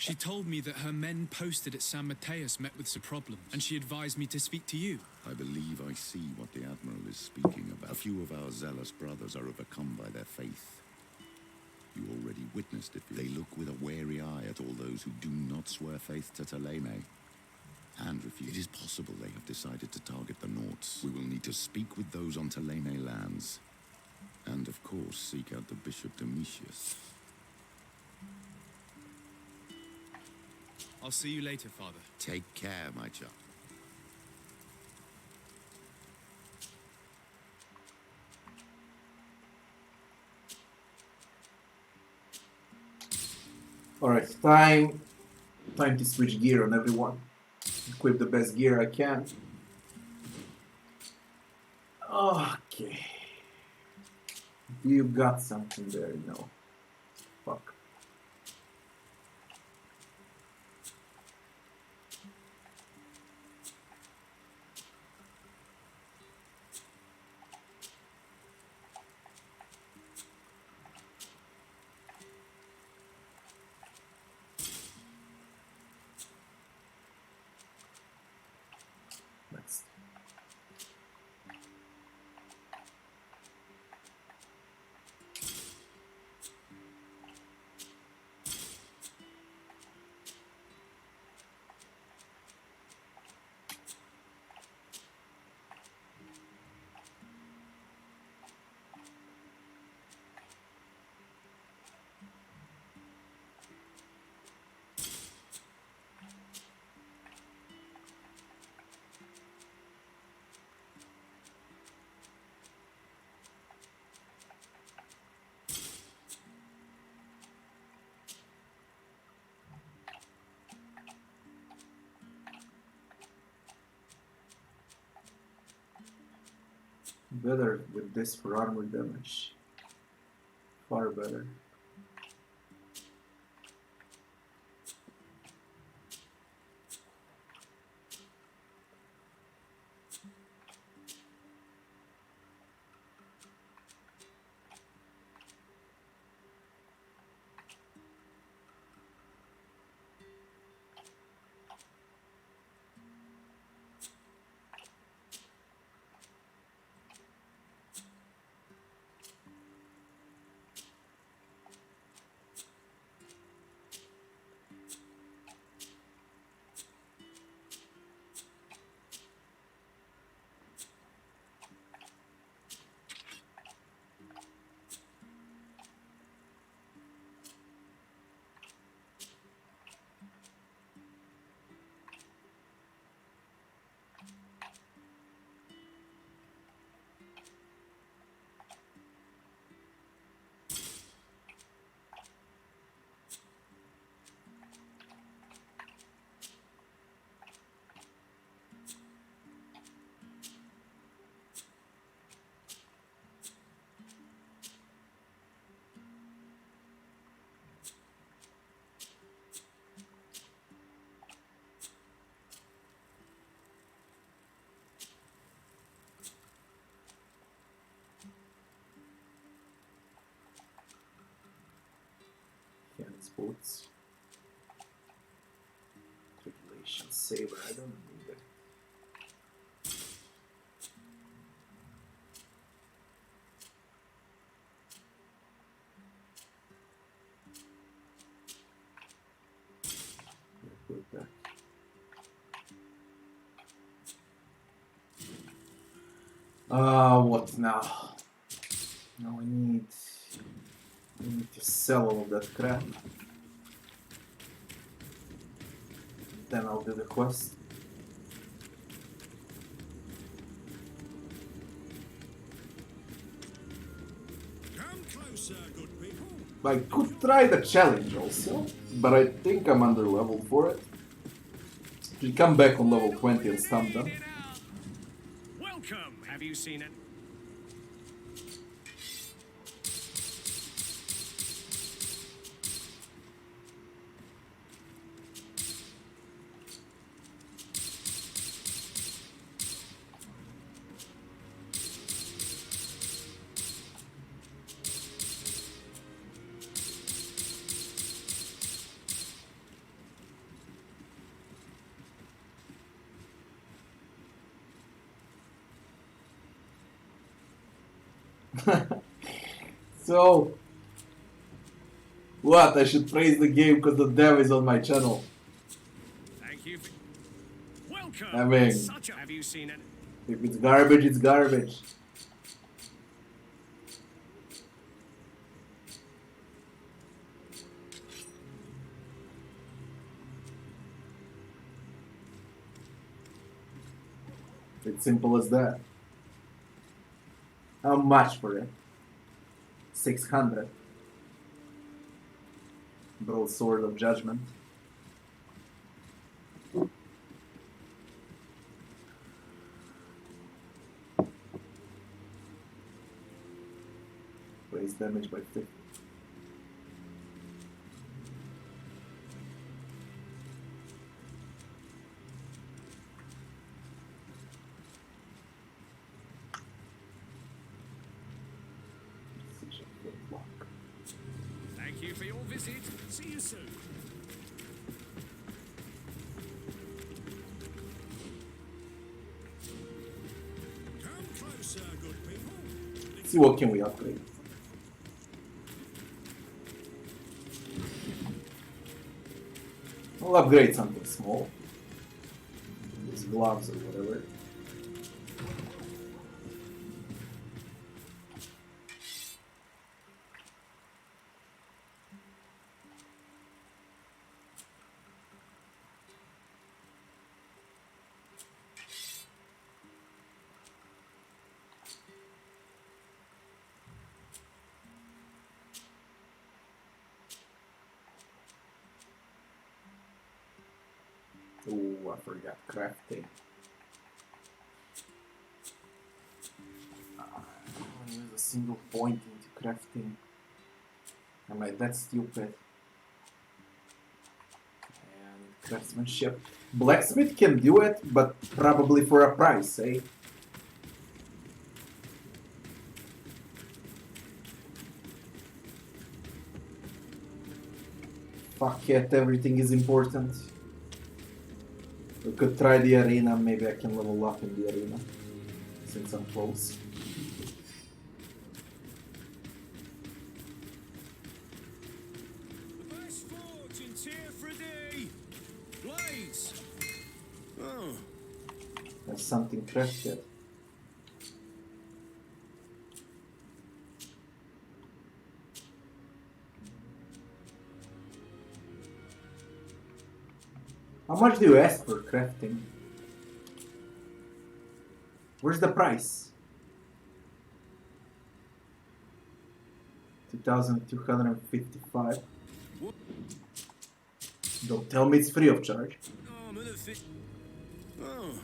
She told me that her men posted at San Mateus met with some problems, and she advised me to speak to you. I believe I see what the Admiral is speaking about. A few of our zealous brothers are overcome by their faith. You already witnessed it. They look with a wary eye at all those who do not swear faith to Talene and refuse. It is possible they have decided to target the Nauts. We will need to speak with those on Talene lands. And, of course, seek out the Bishop Domitius. I'll see you later, Father. Take care, my child. Alright, time to switch gear on everyone. Equip the best gear I can. Okay. You got something there, no. Fuck. Next. Better with this for armor damage. Far better. Boots. Tribulation saber, I don't need it. Put that. What now? Now we need to sell all of that crap. Then I'll do the quest. Come closer, good people. I could try the challenge also, but I think I'm under level for it. Should come back on level 20 and stamp them. Welcome. Have you seen it? So, what? I should praise the game because the dev is on my channel. Thank you. Welcome. I mean, Such a... Have you seen it? if it's garbage, it's garbage. It's simple as that. How much for it? 600. Broadsword of Judgment. Raise damage by 50. Such a good block. Thank you for your visit. See you soon. Come closer, good people. See what can we upgrade. We'll upgrade something small. These gloves or whatever. Oh, I forgot crafting. I want to use a single point into crafting. Am I that stupid? And craftsmanship. Blacksmith can do it, but probably for a price, eh? Fuck it, everything is important. We could try the arena, maybe I can level up in the arena, since I'm close. The best fortune's here for a day. Blades. Oh. There's something crafted. How much do you ask for crafting? Where's the price? 2,255. Don't tell me it's free of charge. Oh, I'm in a fit. Oh.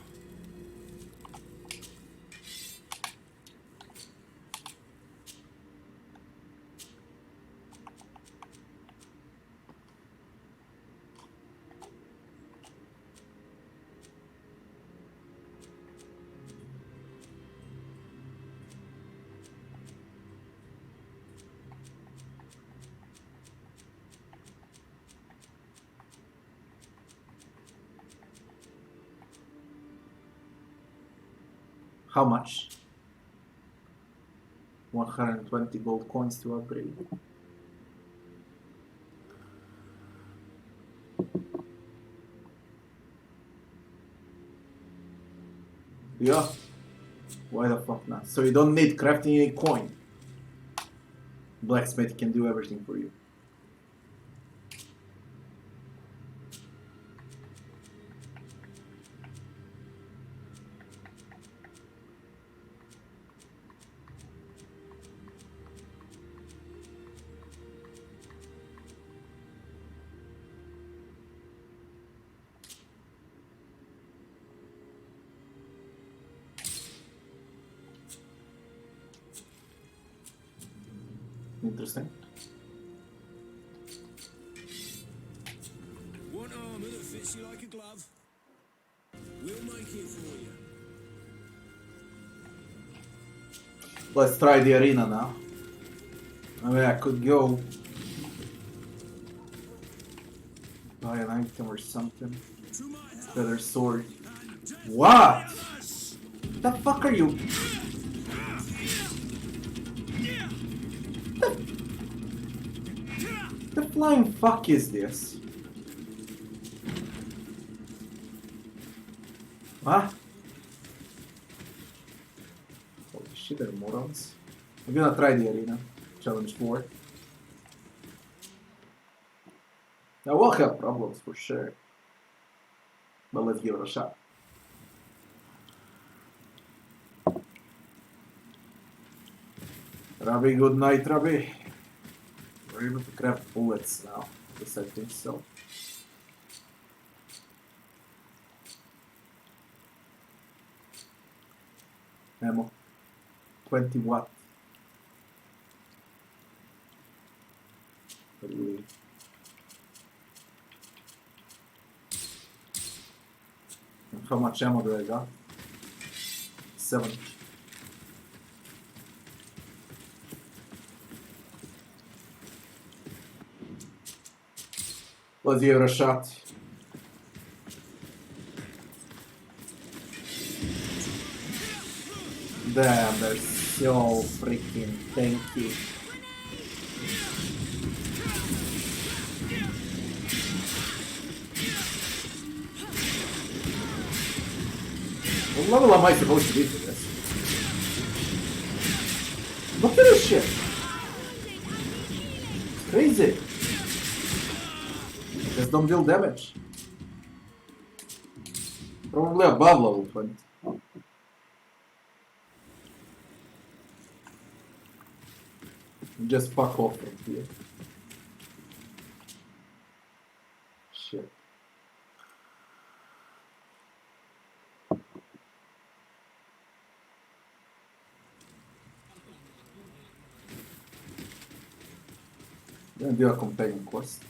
How much? 120 gold coins to upgrade. Yeah. Why the fuck not? So you don't need crafting any coin. Blacksmith can do everything for you. Interesting. Want armor that fits you like a glove? We'll make it for you. Let's try the arena now. I mean, I could go buy an item or something. Better sword. What? The fuck are you? flying fuck is this? Huh? Holy shit, they're morons. I'm gonna try the arena. Challenge 4. I will have problems for sure. But let's give it a shot. Robbie, good night, Robbie. We're able to craft bullets now. Yes, I think so. Ammo. 20 watt. Really. And how much ammo do I got? 7. Let's give it a shot. Damn, they're so freaking tanky. What level am I supposed to be for this? Look at this shit! It's crazy! Just don't deal damage. Probably above level 20. Just fuck off from here. Shit. Gonna do a companion quest.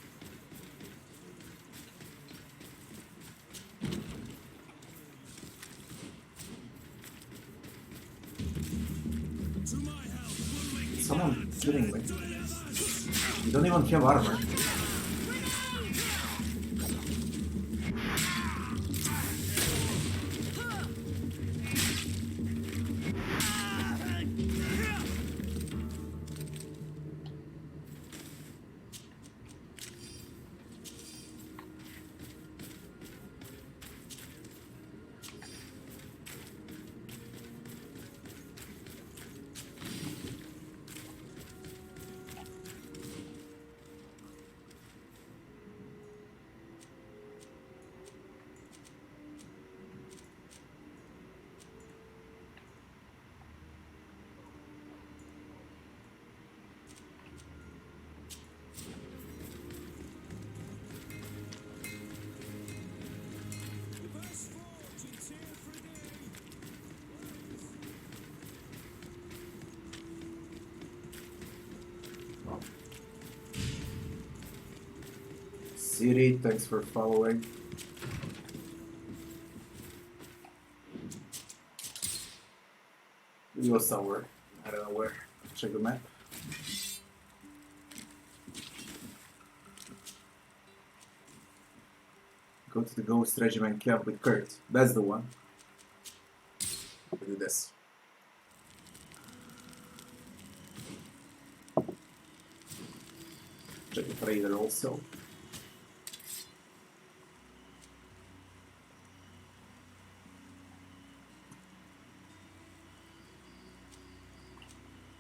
Someone killing me. You don't even have armor. Siri, thanks for following. We go somewhere. I don't know where. Check the map. Go to the Ghost Regiment camp with Kurt. That's the one. We do this. Check the trader also.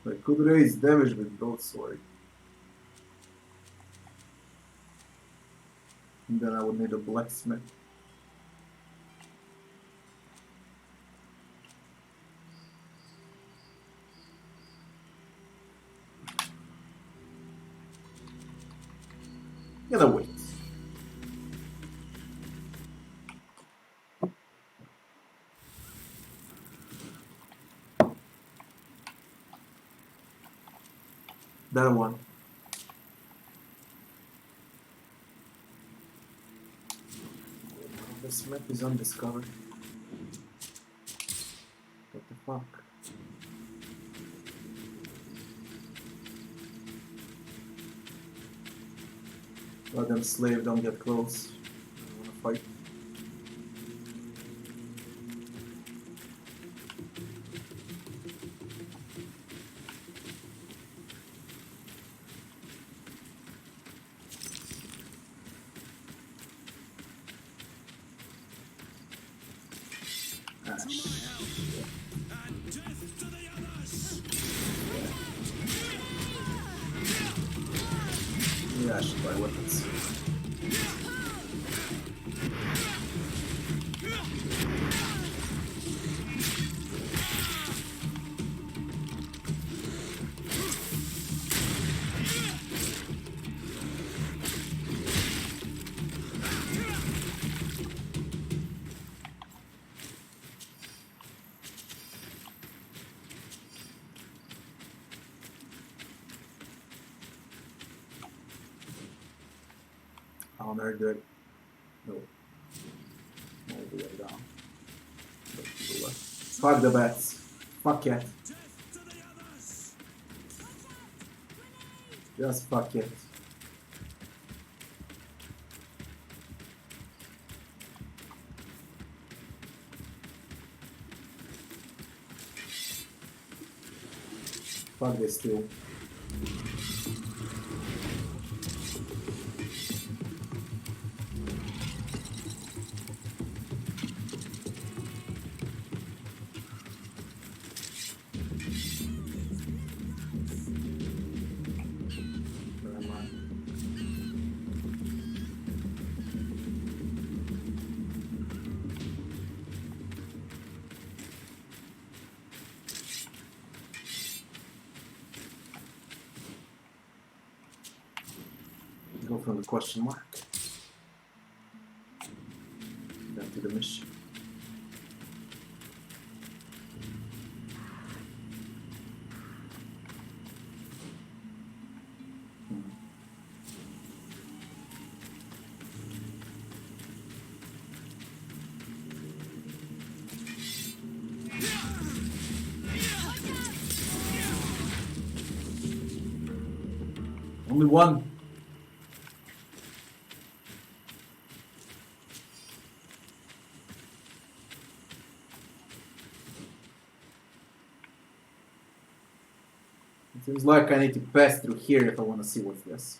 I could raise damage with broadsword. And then I would need a blacksmith. Gotta wait. That one. This map is undiscovered. What the fuck? Let them slave, don't get close. I wanna fight. And death to the others! Yeah, I should buy weapons. Oh, very good. No. No, the way down. Fuck the bats. Fuck it. Death to the others! Just fuck it. Fuck this too. Never mind. Go from the question mark. Then to the mission. Only one. It seems like I need to pass through here if I want to see what's this.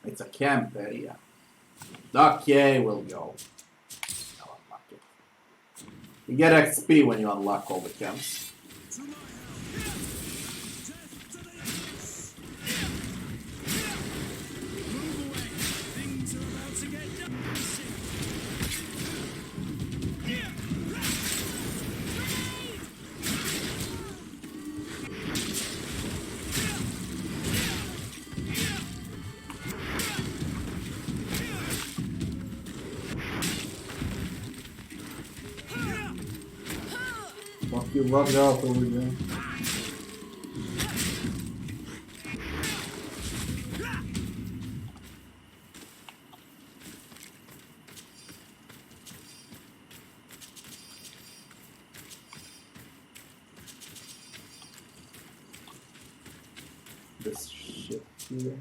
It's a camp area. Okay, we'll go. I'll unlock it. You get XP when you unlock all the camps. To my help! Death to the others! Move away! Things are about to get dicey! Fuck you, rub it out over there. This shit here.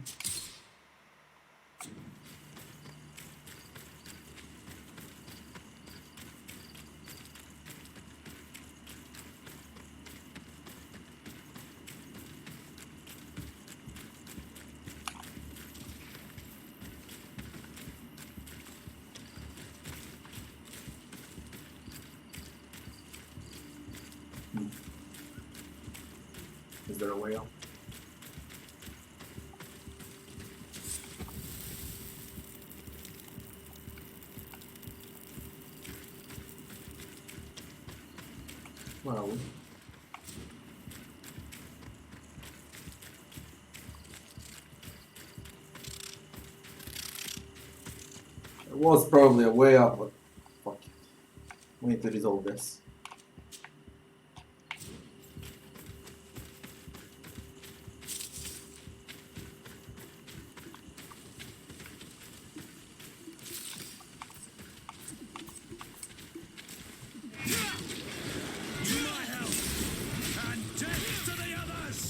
Is there a way out? Well, there was probably a way out, but fuck it. We need to resolve this. To my help! And death to the others!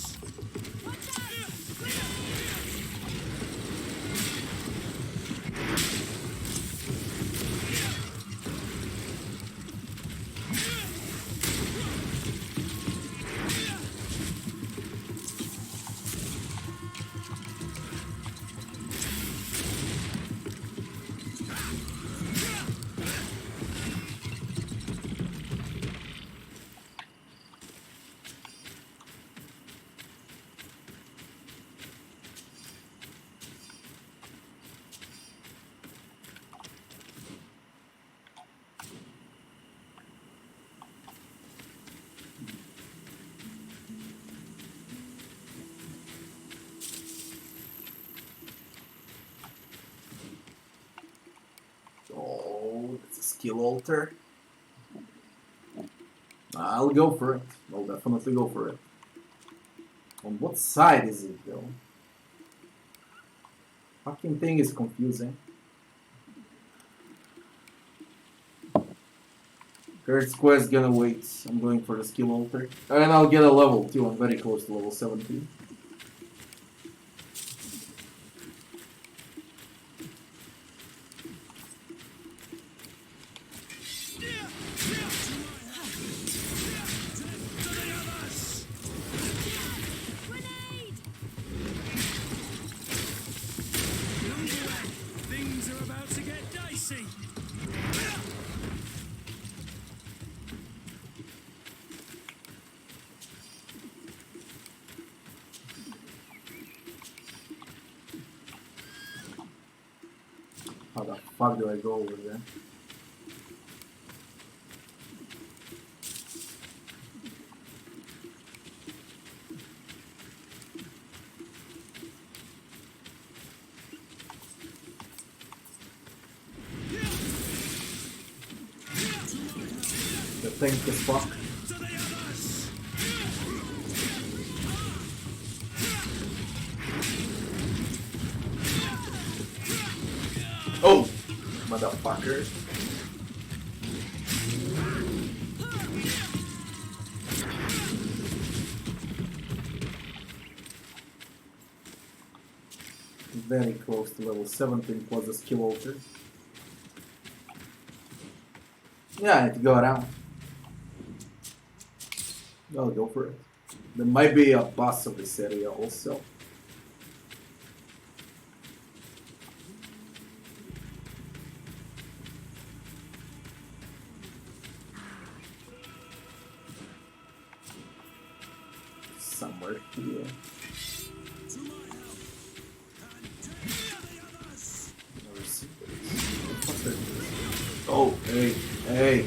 skill altar. I'll go for it. I'll definitely go for it. On what side is it though? Fucking thing is confusing. First quest gonna wait. I'm going for the skill altar. And I'll get a level too. I'm very close to level 17. Things are about to get dicey. How the fuck do I go over there? The thing is fuck. Oh! Motherfucker. Very close to level 17 plus the skill altar. Yeah, I need to go around. I'll go for it. There might be a boss of this area also. Somewhere here. Never seen this. Oh, hey, hey.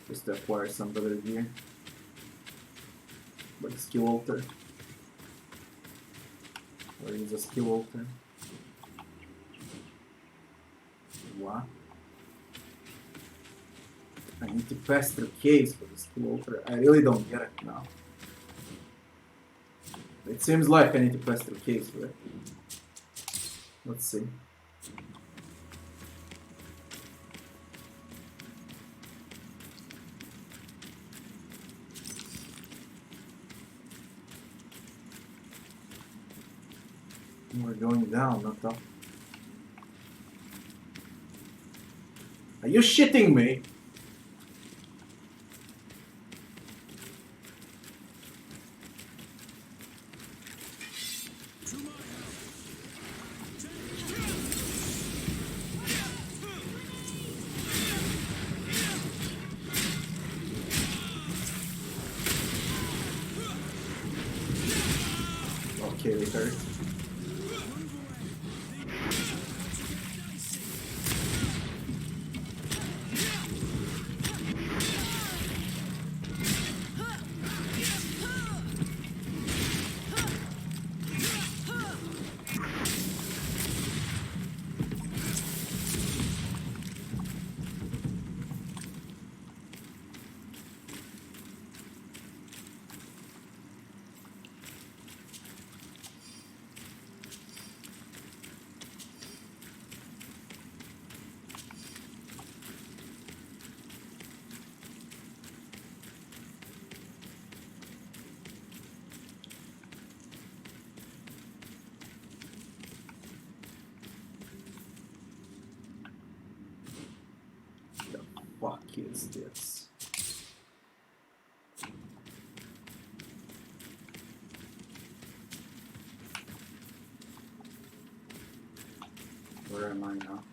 Just to acquire some better gear. Like skill altar. Where is a skill altar? What? I need to pass through caves for the skill altar. I really don't get it now. It seems like I need to pass through caves for it. Let's see. We're going down, not up. Are you shitting me? Okay, they hurt. Fuck is this? Where am I now?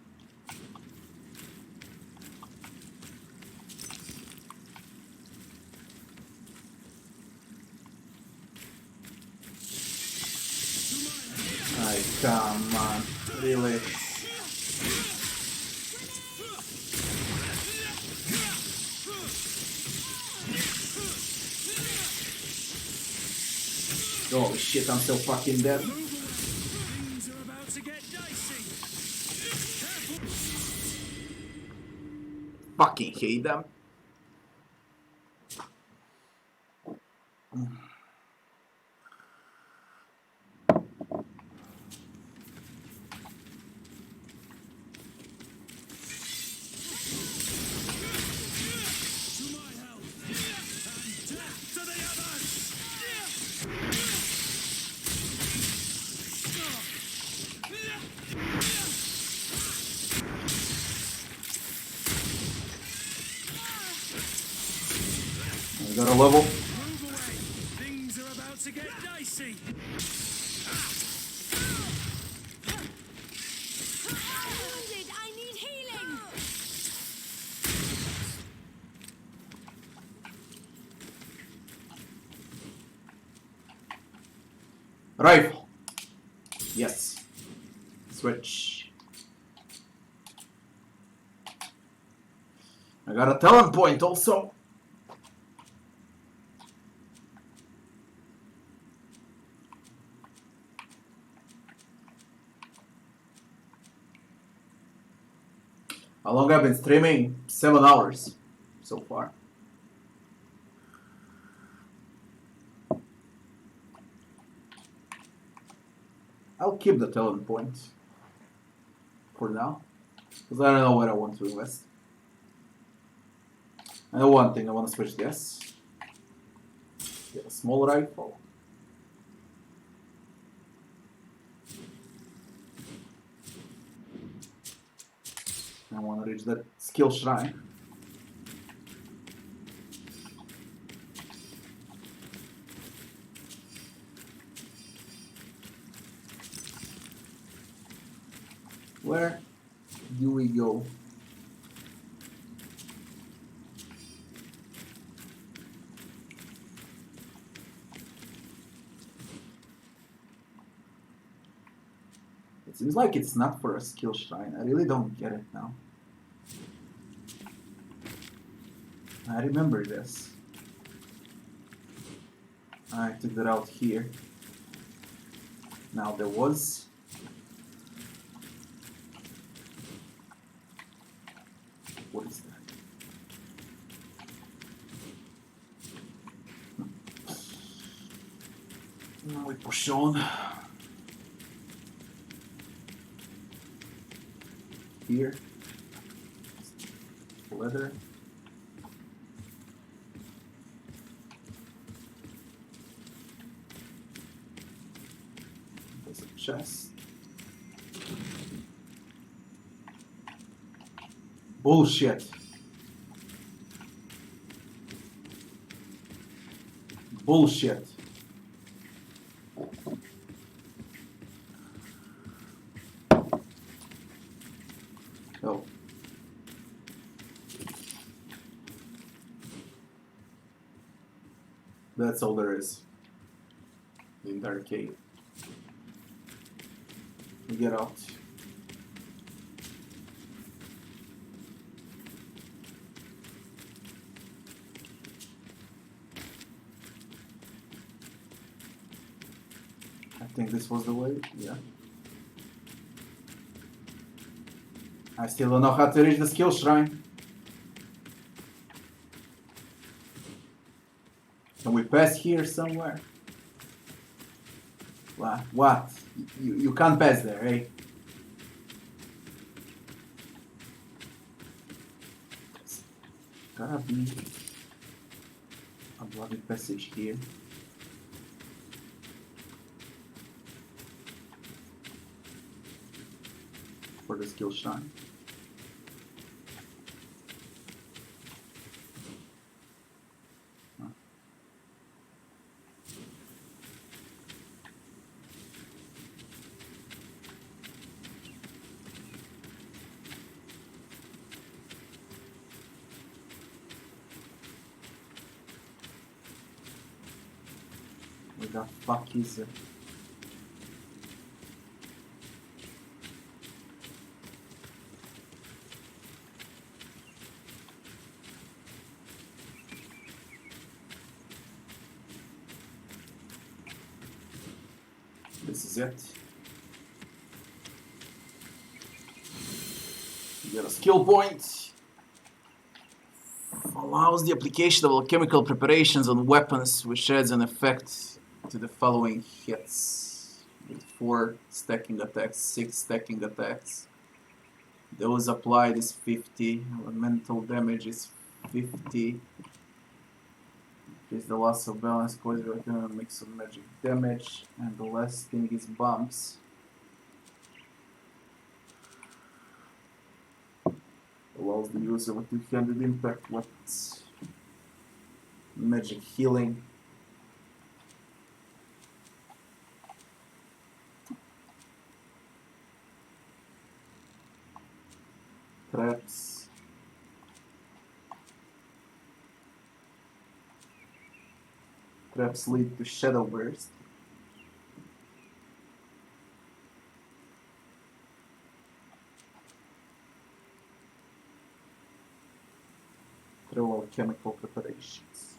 Ay, come on. Really? Oh shit, I'm so fucking dead. Things are about to get dicey. Fucking hate them. To my help. And death to the others. I got a level. Move away. Things are about to get dicey. Wounded, I need healing. Rifle. Yes. Switch. I got a talent point also. How long I've been streaming? 7 hours so far. I'll keep the talent point for now, because I don't know where I want to invest. I know one thing, I want to switch this. Get a small rifle. I want to reach that skill shrine. Where do we go? It seems like it's not for a skill shrine. I really don't get it now. I remember this. I took that out here. Now there was. What is that? Now we push on. Here. Leather. There's a chest. Bullshit. Bullshit. Oh. That's all there is. The entire cave. We get out. I think this was the way, yeah. I still don't know how to reach the skill shrine. Can we pass here somewhere? What? You can't pass there, eh? There's gotta be a bloody passage here. For the skill shrine. the fuck is it? This is it. You get a skill point. Allows the application of alchemical preparations on weapons, which adds an effect to the following hits. With 4 stacking attacks, 6 stacking attacks. Those applied is 50. Elemental damage is 50. Is the loss of balance caused by a mix of magic damage, and the last thing is bumps. Allows the use of a two-handed impact with magic healing. Traps. Traps lead to Shadow Burst. Throw alchemical preparations.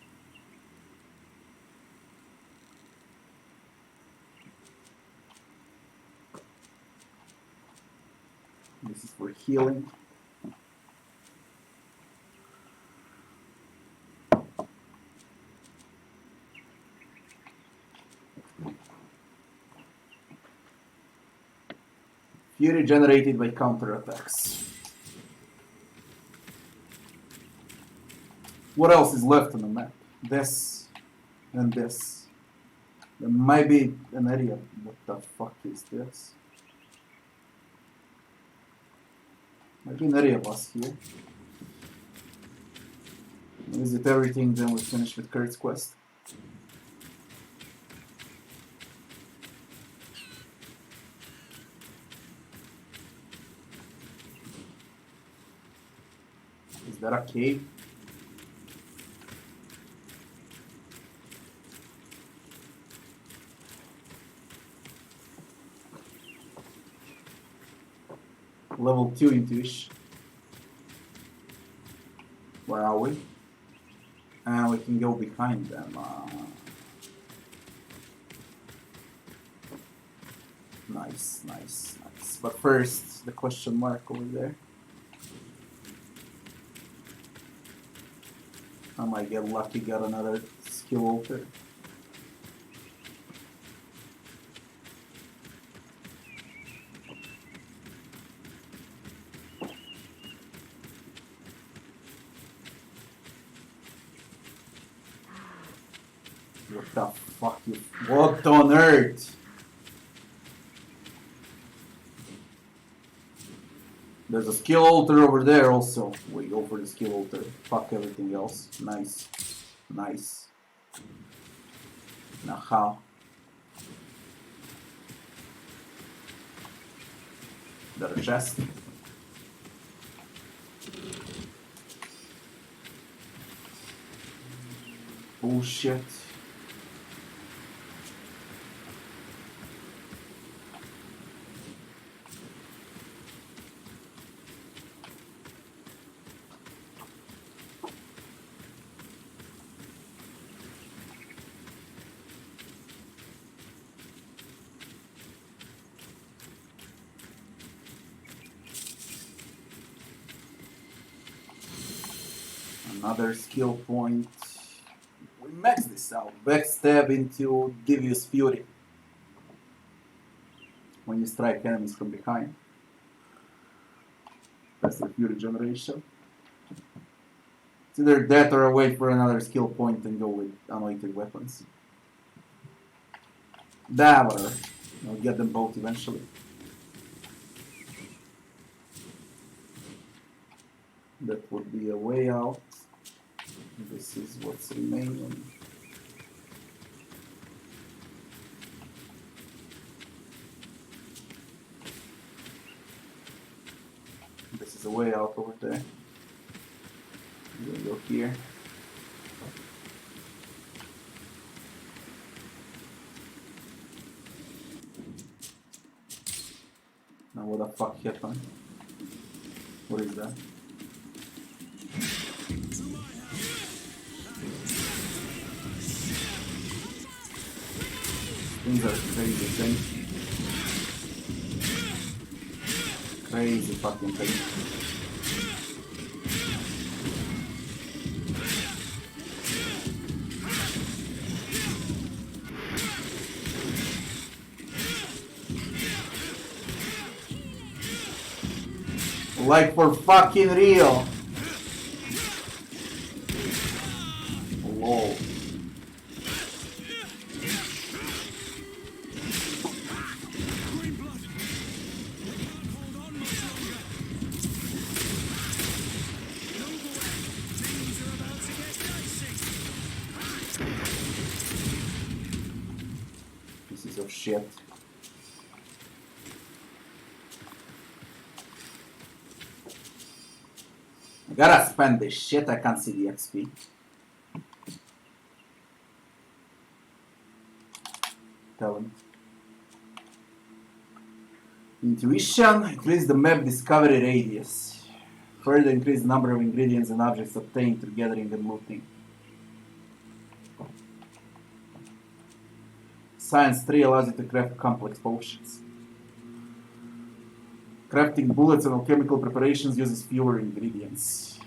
This is for healing. Fury generated by counterattacks. What else is left on the map? This and this. There might be an area. What the fuck is this? Might be an area boss here. Visit everything, then we'll finish with Kurt's quest. Is that a cave? Level 2 intuition. Where are we? And we can go behind them. Nice, nice, nice. But first, the question mark over there. I might get lucky, got another skill altar. What the fuck? What on earth? There's a skill altar over there also. We go for the skill altar. Fuck everything else. Nice. Nice. Now how? Got a chest. Bullshit. Another skill point. We max this out. Backstab into Devious Fury. When you strike enemies from behind. That's the Fury generation. It's either that or I wait for another skill point and go with unweighted weapons. Whatever. I'll get them both eventually. That would be a way out. This is what's remaining. This is a way out over there. I'm gonna go here. Now what the fuck happened? What is that? Things are crazy things. Crazy fucking things. Like for fucking real. Lol. Green blood. We can't hold on much longer. Noble end. Things are about to get dicey. Pieces of shit. I gotta spend this shit, I can't see the XP. Talent. Intuition, increase the map discovery radius. Further increase the number of ingredients and objects obtained through gathering and looting. Science 3 allows you to craft complex potions. Crafting bullets and alchemical preparations uses fewer ingredients.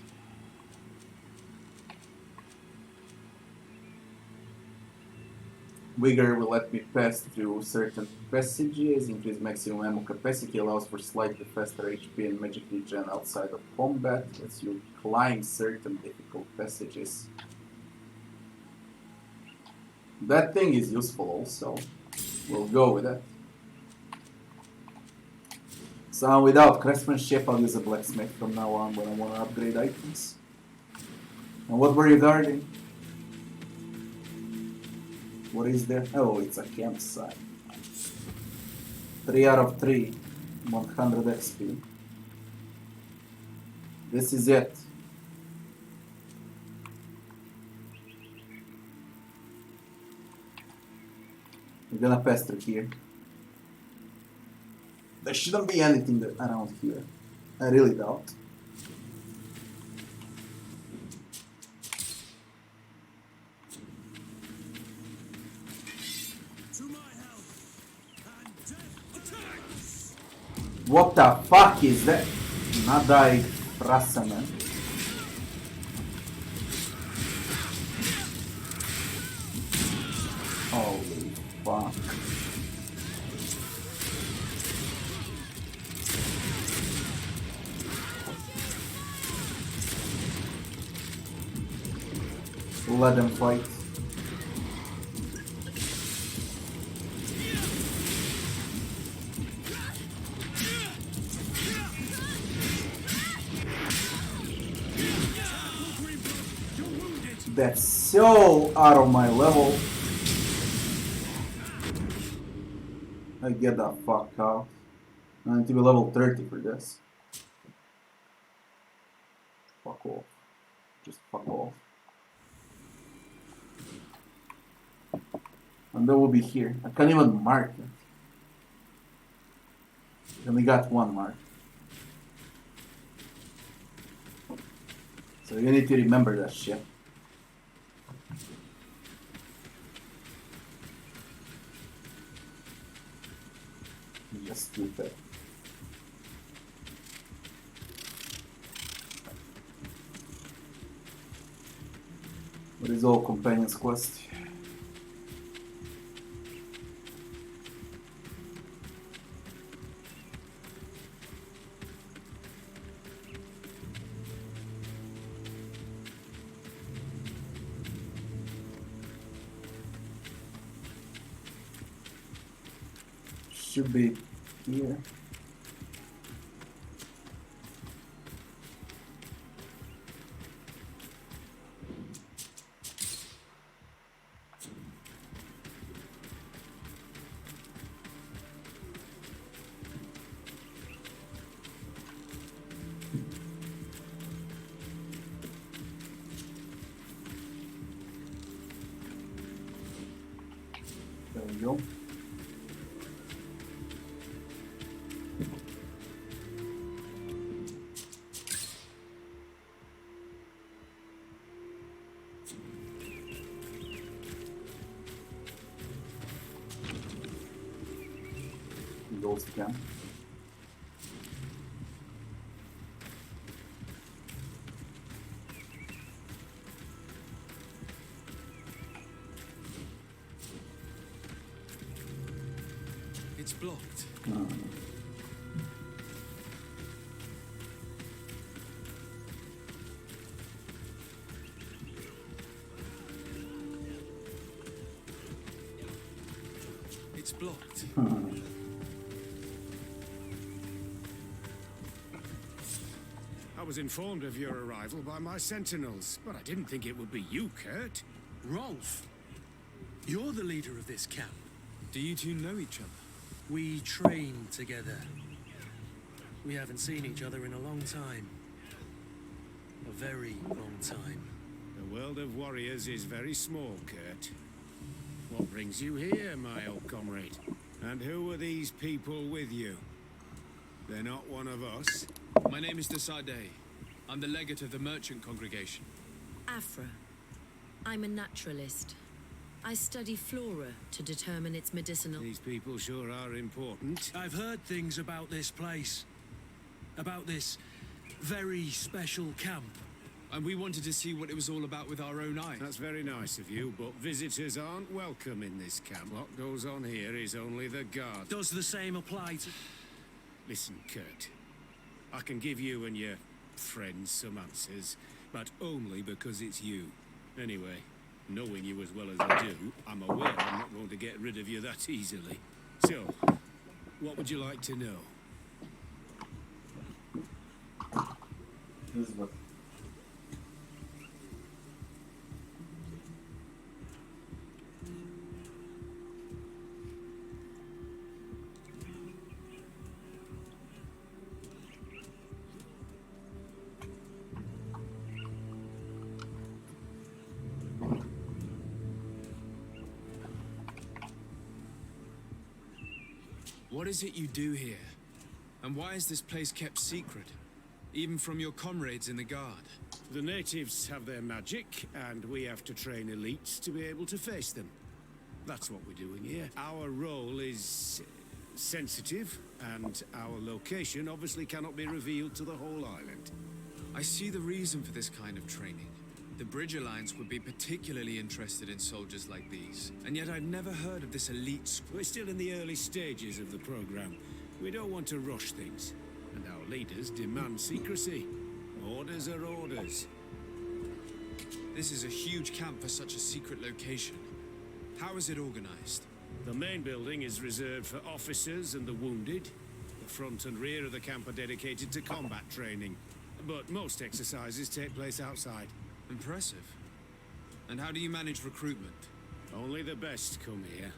Vigor will let me pass through certain passages, increase maximum ammo capacity, allows for slightly faster HP and magic regen outside of combat, lets you climb certain difficult passages. That thing is useful also. We'll go with that. So without craftsmanship, I'll use a blacksmith from now on when I want to upgrade items. And what were you guarding? What is there? Oh, it's a campsite. 3 out of 3. 100 XP. This is it. We're gonna pass through here. There shouldn't be anything around here. I really doubt. To my help. And death attacks. What the fuck is that? Nadaj prasa, man. Holy fuck. Let them fight. That's so out of my level. I get the fuck out. I need to be level 30 for this. Fuck off. Just fuck off. And that will be here. I can't even mark it. I only got one mark. So you need to remember that shit. Just stupid. What is all companions quest? Should be here. There we go. close to camp. It's blocked. It's blocked. I was informed of your arrival by my sentinels, but I didn't think it would be you, Kurt. Rolf, you're the leader of this camp. Do you two know each other? We train together. We haven't seen each other in a long time. A very long time. The world of warriors is very small, Kurt. What brings you here, my old comrade? And who are these people with you? They're not one of us? My name is Desadeh. I'm the legate of the merchant congregation. Afra. I'm a naturalist. I study flora to determine its medicinal. These people sure are important. I've heard things about this place. About this very special camp. And we wanted to see what it was all about with our own eyes. That's very nice of you, but visitors aren't welcome in this camp. What goes on here is only the guard. Does the same apply to... Listen, Kurt. I can give you and your friends some answers, but only because it's you. Anyway, knowing you as well as I do, I'm aware I'm not going to get rid of you that easily. So, what would you like to know? This is what. What is it you do here? And why is this place kept secret? Even from your comrades in the guard? The natives have their magic, and we have to train elites to be able to face them. That's what we're doing here. Our role is sensitive, and our location obviously cannot be revealed to the whole island. I see the reason for this kind of training. The Bridge Alliance would be particularly interested in soldiers like these. And yet I've never heard of this elite squad. We're still in the early stages of the program. We don't want to rush things. And our leaders demand secrecy. Orders are orders. This is a huge camp for such a secret location. How is it organized? The main building is reserved for officers and the wounded. The front and rear of the camp are dedicated to combat training. But most exercises take place outside. Impressive. And how do you manage recruitment? Only the best come here.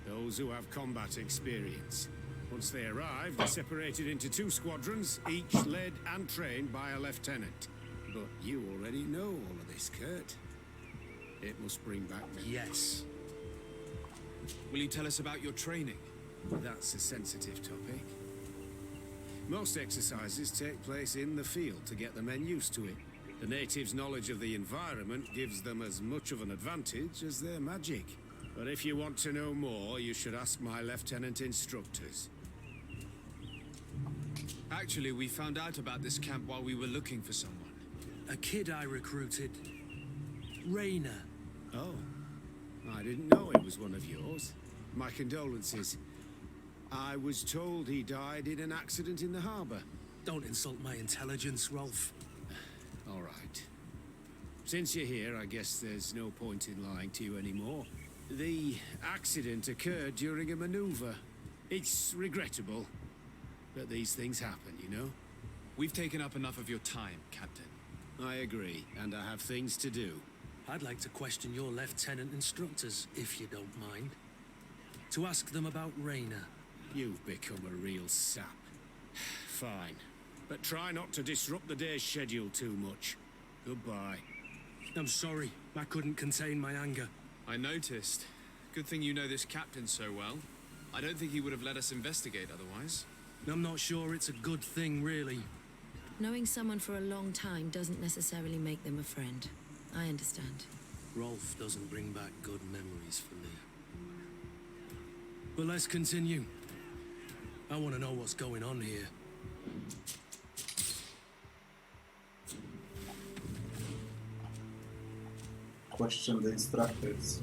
Those who have combat experience. Once they arrive, they're separated into 2 squadrons, each led and trained by a lieutenant. But you already know all of this, Kurt. It must bring back memories. Yes. Will you tell us about your training? That's a sensitive topic. Most exercises take place in the field to get the men used to it. The natives' knowledge of the environment gives them as much of an advantage as their magic. But if you want to know more, you should ask my lieutenant instructors. Actually, we found out about this camp while we were looking for someone. A kid I recruited. Raina. Oh, I didn't know it was one of yours. My condolences. I was told he died in an accident in the harbour. Don't insult my intelligence, Rolf. All right. Since you're here, I guess there's no point in lying to you anymore. The accident occurred during a maneuver. It's regrettable, but these things happen, you know? We've taken up enough of your time, Captain. I agree, and I have things to do. I'd like to question your lieutenant instructors, if you don't mind. To ask them about Raina. You've become a real sap. Fine. But try not to disrupt the day's schedule too much. Goodbye. I'm sorry. I couldn't contain my anger. I noticed. Good thing you know this captain so well. I don't think he would have let us investigate otherwise. I'm not sure it's a good thing, really. Knowing someone for a long time doesn't necessarily make them a friend. I understand. Rolf doesn't bring back good memories for me. But let's continue. I want to know what's going on here. Question the instructors.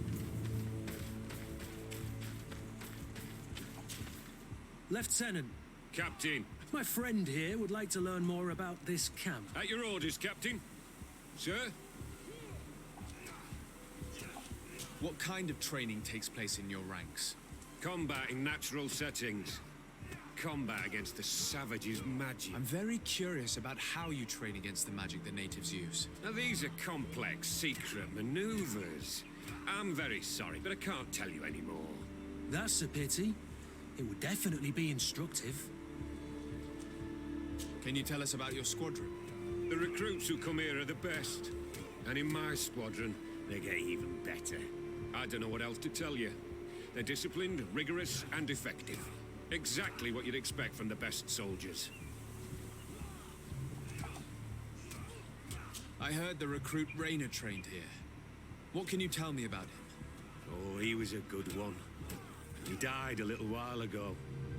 Lieutenant, Captain. my friend here would like to learn more about this camp. At your orders, Captain. Sir? What kind of training takes place in your ranks? Combat in natural settings. Combat against the savages' magic. I'm very curious about how you train against the magic the natives use. Now, these are complex, secret maneuvers. I'm very sorry, but I can't tell you anymore. That's a pity. It would definitely be instructive. Can you tell us about your squadron? The recruits who come here are the best. And in my squadron, they get even better. I don't know what else to tell you. They're disciplined, rigorous, and effective. Exactly what you'd expect from the best soldiers. I heard the recruit Rainer trained here. What can you tell me about him? Oh, he was a good one. He died a little while ago.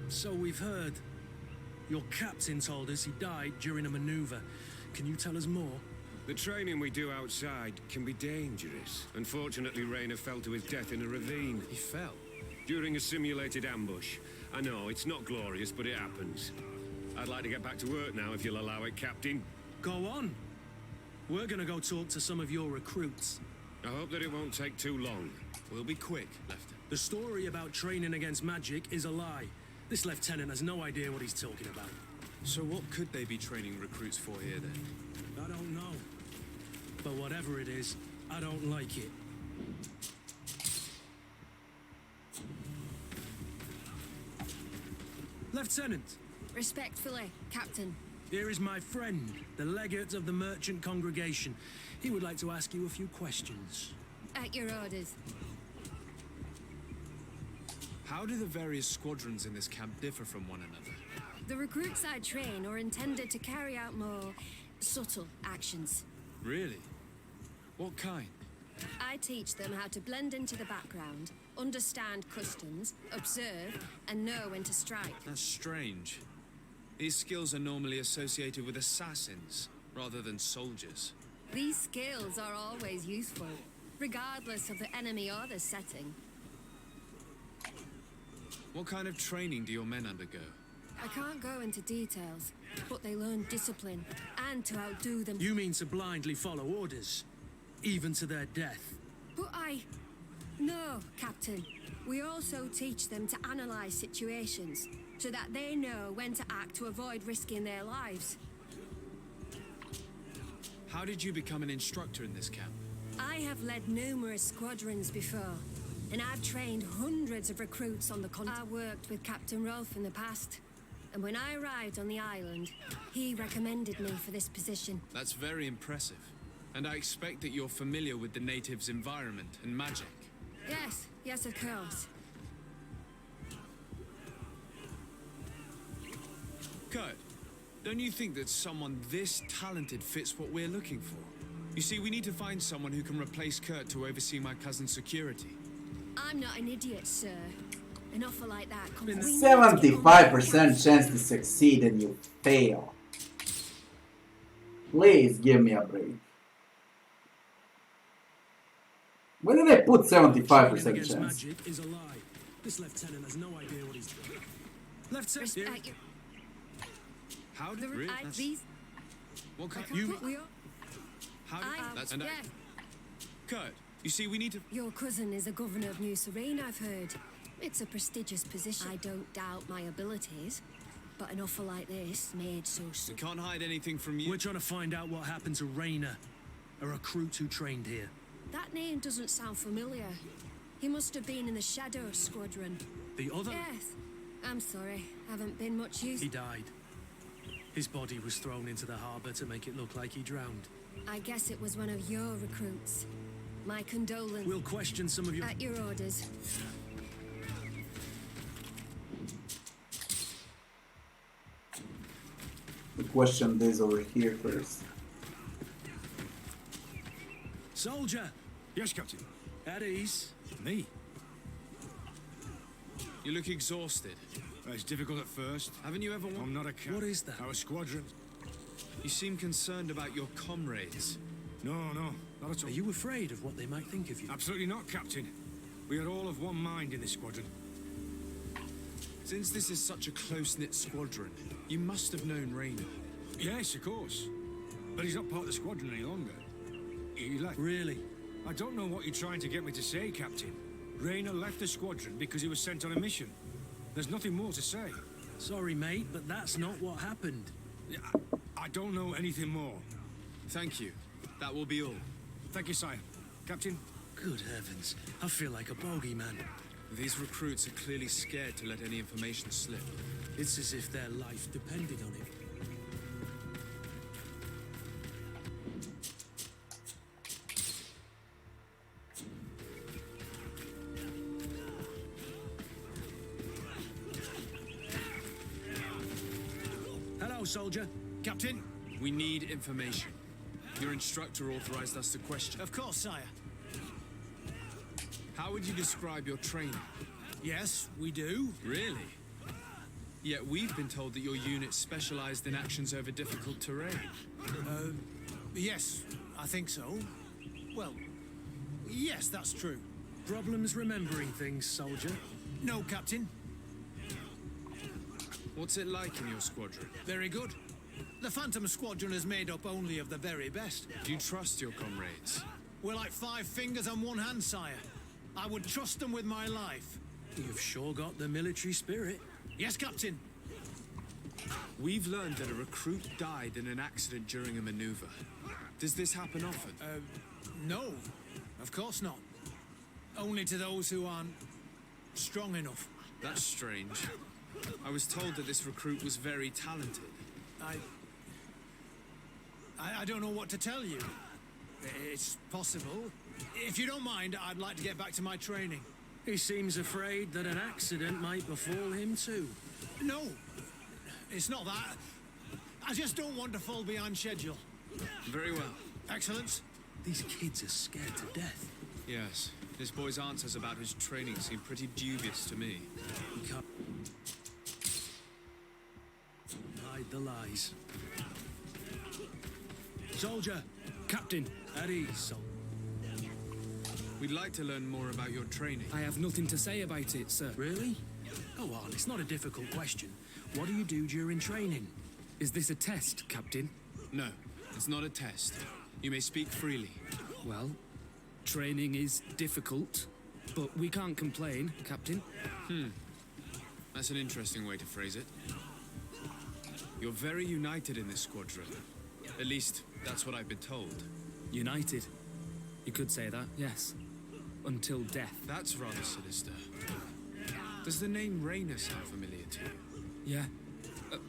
So we've heard. Your captain told us he died during a maneuver. Can you tell us more? The training we do outside can be dangerous. Unfortunately, Rainer fell to his death in a ravine. He fell. During a simulated ambush. I know, it's not glorious, but it happens. I'd like to get back to work now, if you'll allow it, Captain. Go on. We're gonna go talk to some of your recruits. I hope that it won't take too long. We'll be quick, Lieutenant. The story about training against magic is a lie. This lieutenant has no idea what he's talking about. So what could they be training recruits for here then? I don't know. But whatever it is, I don't like it. Lieutenant, Respectfully, Captain. here is my friend, the legate of the merchant congregation. He would like to ask you a few questions. At your orders. How do the various squadrons in this camp differ from one another? The recruits I train are intended to carry out more subtle actions. Really? What kind? I teach them how to blend into the background, understand customs, observe, and know when to strike. That's strange. These skills are normally associated with assassins, rather than soldiers. These skills are always useful, regardless of the enemy or the setting. What kind of training do your men undergo? I can't go into details, but they learn discipline and to outdo them. You mean to blindly follow orders, even to their death? But No, Captain. We also teach them to analyze situations, so that they know when to act to avoid risking their lives. How did you become an instructor in this camp? I have led numerous squadrons before, and I've trained hundreds of recruits on the continent. I worked with Captain Rolf in the past, and when I arrived on the island, he recommended me for this position. That's very impressive. And I expect that you're familiar with the natives' environment and magic. Yes, of course. Kurt, don't you think that someone this talented fits what we're looking for? You see, we need to find someone who can replace Kurt to oversee my cousin's security. I'm not an idiot, sir. An offer like that comes... 75% chance to succeed and you fail. Please give me a break. Where did I put 75% Against chance? magic is a lie. This lieutenant has no idea what he's doing. Lieutenant, Respect your... How The did... Really? I, these... What I kind... can't You... put- we all... How did... I... That's... yeah. Kurt, you see, we need to... Your cousin is the governor of New Serene, I've heard. It's a prestigious position. I don't doubt my abilities, but an offer like this made so We soon. can't hide anything from you. we're trying to find out what happened to Rainer, a recruit who trained here. That name doesn't sound familiar. He must have been in the Shadow Squadron. The other? Yes. I'm sorry. Haven't been much use. He died. His body was thrown into the harbour to make it look like he drowned. I guess it was one of your recruits. My condolences. We'll question some of your... At your orders. The question is over here first. Soldier! Yes, Captain. At ease. Me? You look exhausted. It's difficult at first. Haven't you ever I'm not a captain. What is that? Our squadron. You seem concerned about your comrades. No, not at all. Are you afraid of what they might think of you? Absolutely not, Captain. We are all of one mind in this squadron. Since this is such a close-knit squadron, you must have known Raynor. Yes, of course. But he's not part of the squadron any longer. He left. Really? I don't know what you're trying to get me to say, Captain. Raynor left the squadron because he was sent on a mission. There's nothing more to say. Sorry, mate, but that's not what happened. I don't know anything more. Thank you. That will be all. Thank you, sire. Captain? Good heavens. I feel like a bogeyman. These recruits are clearly scared to let any information slip. It's as if their life depended on it. Hello, soldier. Captain? We need information. Your instructor authorized us to question. Of course, sire. How would you describe your training? Yes, we do. Really? Yet we've been told that your unit specialized in actions over difficult terrain. Yes, I think so. Well, yes, that's true. Problems remembering things, soldier? No, Captain. What's it like in your squadron? Very good. The Phantom Squadron is made up only of the very best. Do you trust your comrades? We're like 5 fingers on one hand, sire. I would trust them with my life. You've sure got the military spirit. Yes, Captain. We've learned that a recruit died in an accident during a maneuver. Does this happen often? No, of course not. Only to those who aren't strong enough. That's strange. I was told that this recruit was very talented. I don't know what to tell you. It's possible. If you don't mind, I'd like to get back to my training. He seems afraid that an accident might befall him too. No, it's not that. I just don't want to fall behind schedule. Very well. Excellence? These kids are scared to death. Yes. This boy's answers about his training seem pretty dubious to me. We can't hide the lies. Soldier! Captain, At ease, soldier. We'd like to learn more about your training. I have nothing to say about it, sir. Really? Go on, it's not a difficult question. What do you do during training? Is this a test, Captain? No, it's not a test. You may speak freely. Well, training is difficult, but we can't complain, Captain. That's an interesting way to phrase it. You're very united in this squadron. At least, that's what I've been told. United. You could say that, yes. Until death. That's rather sinister. Does the name Raynor sound familiar to you? Yeah.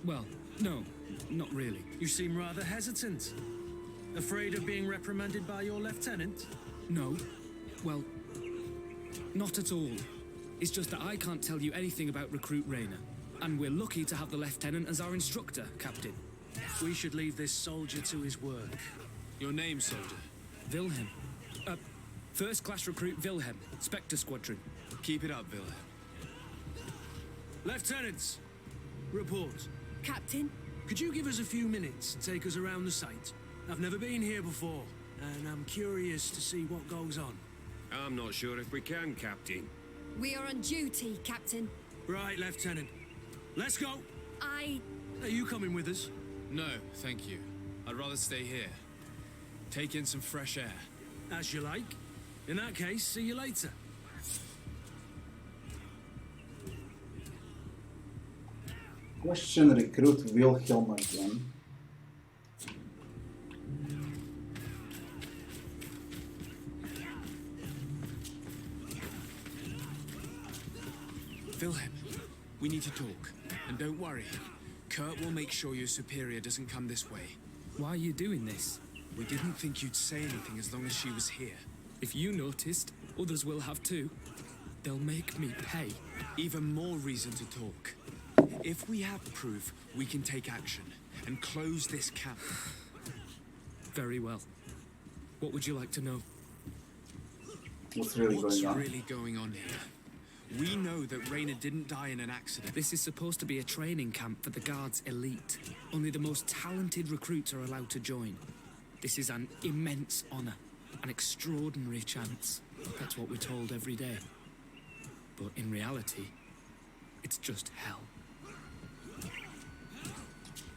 Well, no, not really. You seem rather hesitant. Afraid of being reprimanded by your lieutenant? No. Well, not at all. It's just that I can't tell you anything about Recruit Raynor. And we're lucky to have the Lieutenant as our instructor, Captain. We should leave this soldier to his work. Your name, soldier? Wilhelm. First Class Recruit Wilhelm, Spectre Squadron. Keep it up, Wilhelm. Lieutenants, report. Captain? Could you give us a few minutes and take us around the site? I've never been here before, and I'm curious to see what goes on. I'm not sure if we can, Captain. We are on duty, Captain. Right, Lieutenant. Let's go. I... Are you coming with us? No, thank you. I'd rather stay here. Take in some fresh air. As you like. In that case, see you later. Question recruit Wilhelm again. Wilhelm, we need to talk. And don't worry. Kurt will make sure your superior doesn't come this way. Why are you doing this? We didn't think you'd say anything as long as she was here. If you noticed, others will have too. They'll make me pay. Even more reason to talk. If we have proof, we can take action and close this camp. Very well. What would you like to know? What's really What's going on? really going on here? We know that Raina didn't die in an accident. This is supposed to be a training camp for the Guard's elite. Only the most talented recruits are allowed to join. This is an immense honor, an extraordinary chance. That's what we're told every day. But in reality, it's just hell.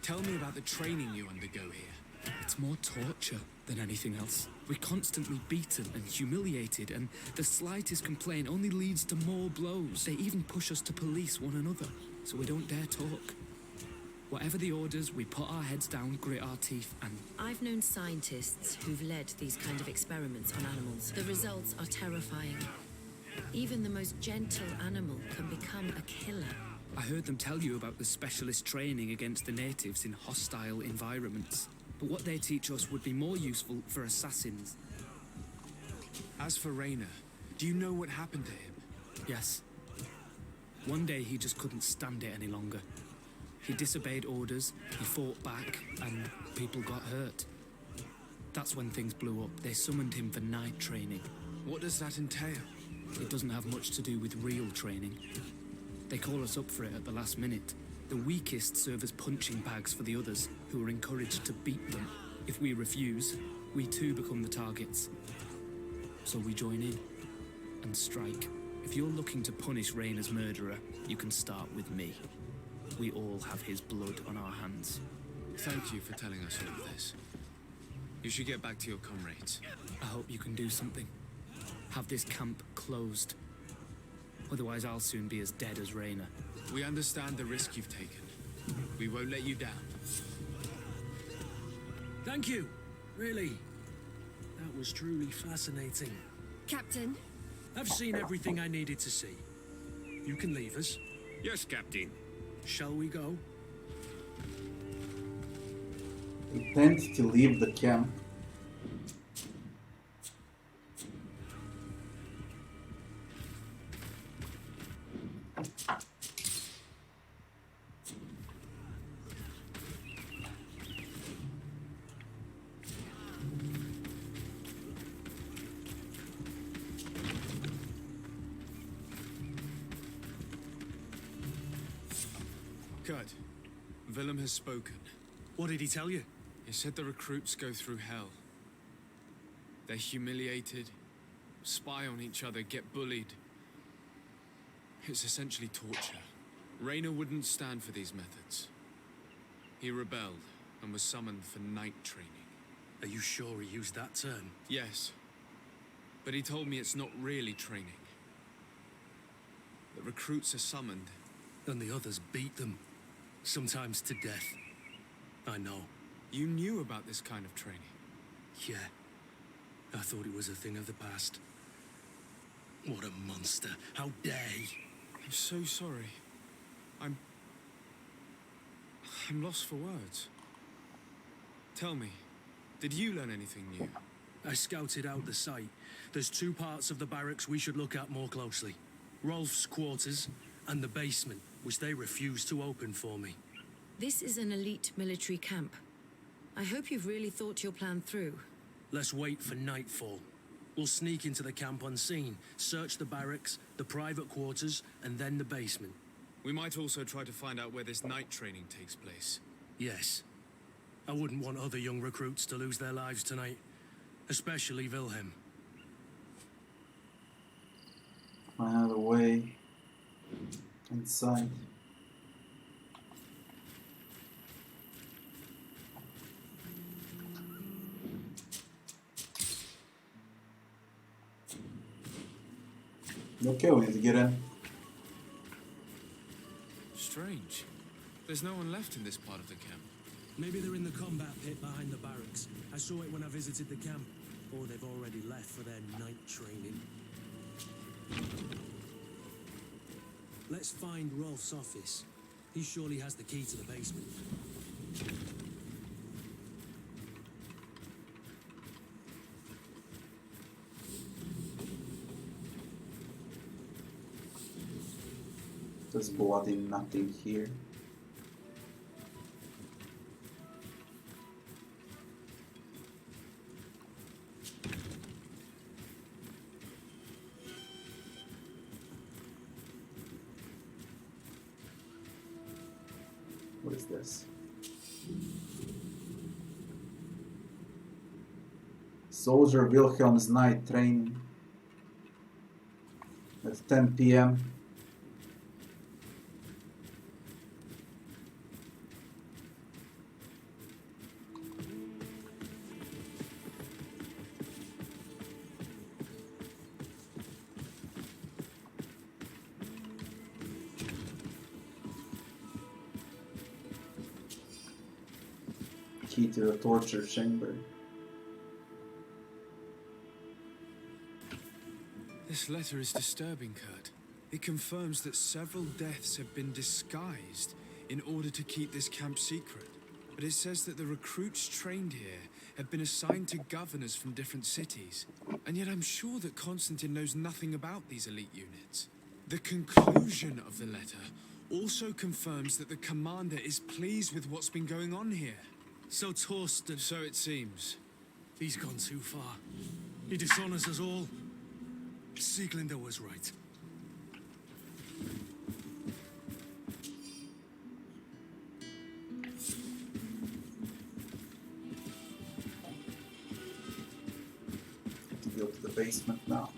Tell me about the training you undergo here. It's more torture than anything else. We're constantly beaten and humiliated, and the slightest complaint only leads to more blows. They even push us to police one another, so we don't dare talk. Whatever the orders, we put our heads down, grit our teeth, and... I've known scientists who've led these kind of experiments on animals. The results are terrifying. Even the most gentle animal can become a killer. I heard them tell you about the specialist training against the natives in hostile environments. But what they teach us would be more useful for assassins. As for Raina, do you know what happened to him? Yes. One day he just couldn't stand it any longer. He disobeyed orders, he fought back, and people got hurt. That's when things blew up. They summoned him for night training. What does that entail? It doesn't have much to do with real training. They call us up for it at the last minute. The weakest serve as punching bags for the others, who are encouraged to beat them. If we refuse, we too become the targets. So we join in and strike. If you're looking to punish Raina's murderer, you can start with me. We all have his blood on our hands. Thank you for telling us all of this. You should get back to your comrades. I hope you can do something. Have this camp closed. Otherwise, I'll soon be as dead as Raina. We understand the risk you've taken. We won't let you down. Thank you. Really. That was truly fascinating. Captain, I've seen everything I needed to see. You can leave us. Yes, Captain. Shall we go? We tend to leave the camp. Kurt, Willem has spoken. What did he tell you? He said the recruits go through hell. They're humiliated, spy on each other, get bullied. It's essentially torture. Raina wouldn't stand for these methods. He rebelled and was summoned for night training. Are you sure he used that term? Yes, but he told me it's not really training. The recruits are summoned. And the others beat them. Sometimes to death. I know. You knew about this kind of training? Yeah. I thought it was a thing of the past. What a monster. How dare he? I'm so sorry. I'm lost for words. Tell me, did you learn anything new? I scouted out the site. There's two parts of the barracks we should look at more closely. Rolf's quarters and the basement, which they refused to open for me. This is an elite military camp. I hope you've really thought your plan through. Let's wait for nightfall. We'll sneak into the camp unseen, search the barracks, the private quarters, and then the basement. We might also try to find out where this night training takes place. Yes. I wouldn't want other young recruits to lose their lives tonight. Especially Wilhelm. Find another way inside. Okay, we need to get in. Strange. There's no one left in this part of the camp. Maybe they're in the combat pit behind the barracks. I saw it when I visited the camp. Or they've already left for their night training. Let's find Rolf's office. He surely has the key to the basement. There's bloody nothing here. this? Soldier Wilhelm's night training at 10 p.m. Key to the torture chamber. This letter is disturbing, Kurt. It confirms that several deaths have been disguised in order to keep this camp secret. But it says that the recruits trained here have been assigned to governors from different cities. And yet I'm sure that Constantine knows nothing about these elite units. The conclusion of the letter also confirms that the commander is pleased with what's been going on here. So Torsten, So it seems. he's gone too far. He dishonors us all. Sieglinder was right. To go to the basement now.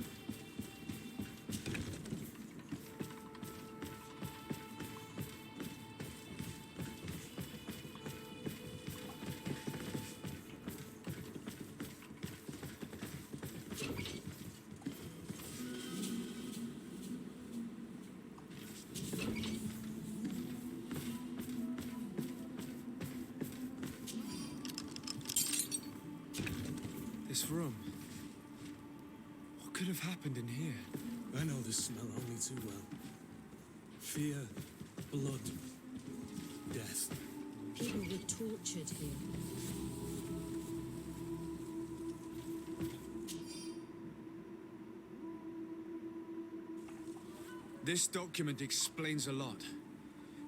This room. What could have happened in here? I know this smell only too well. Fear, blood, death. People were tortured here. This document explains a lot.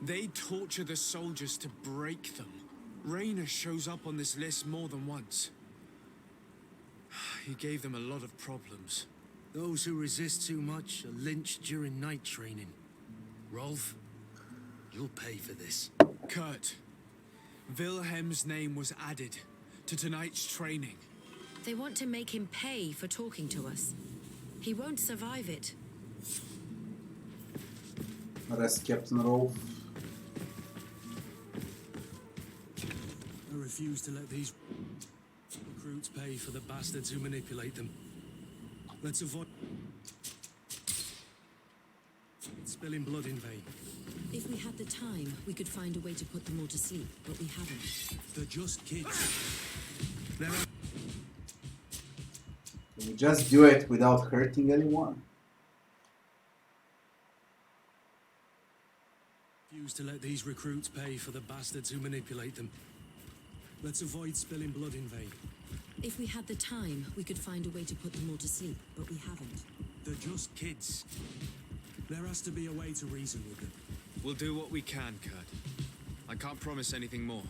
They torture the soldiers to break them. Rainer shows up on this list more than once. He gave them a lot of problems. Those who resist too much are lynched during night training. Rolf, you'll pay for this. Kurt, Wilhelm's name was added to tonight's training. They want to make him pay for talking to us. He won't survive it. Arrest Captain Rolf. I refuse to let these recruits pay for the bastards who manipulate them. Let's avoid spilling blood in vain. If we had the time, we could find a way to put them all to sleep, but we haven't. They're just kids. They're Can we just do it without hurting anyone? refuse to let these recruits pay for the bastards who manipulate them. Let's avoid spilling blood in vain. If we had the time, we could find a way to put them all to sleep, but we haven't. They're just kids. There has to be a way to reason with them. We'll do what we can, Kurt. I can't promise anything more.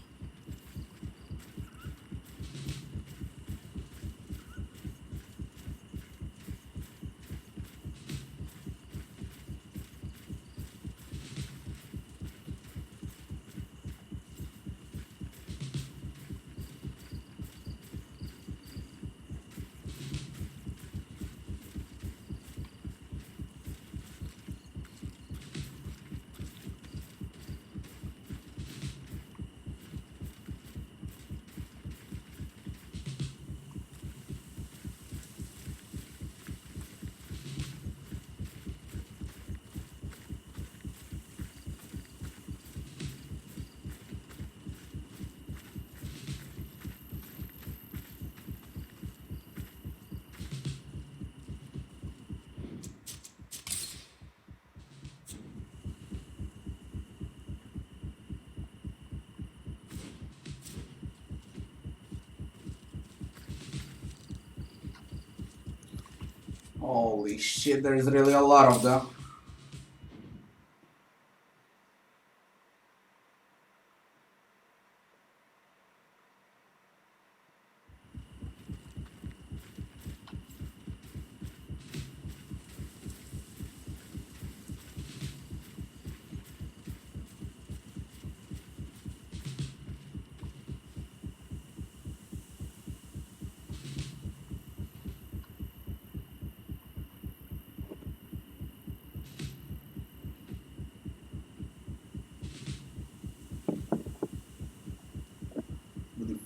Holy shit, there's really a lot of them.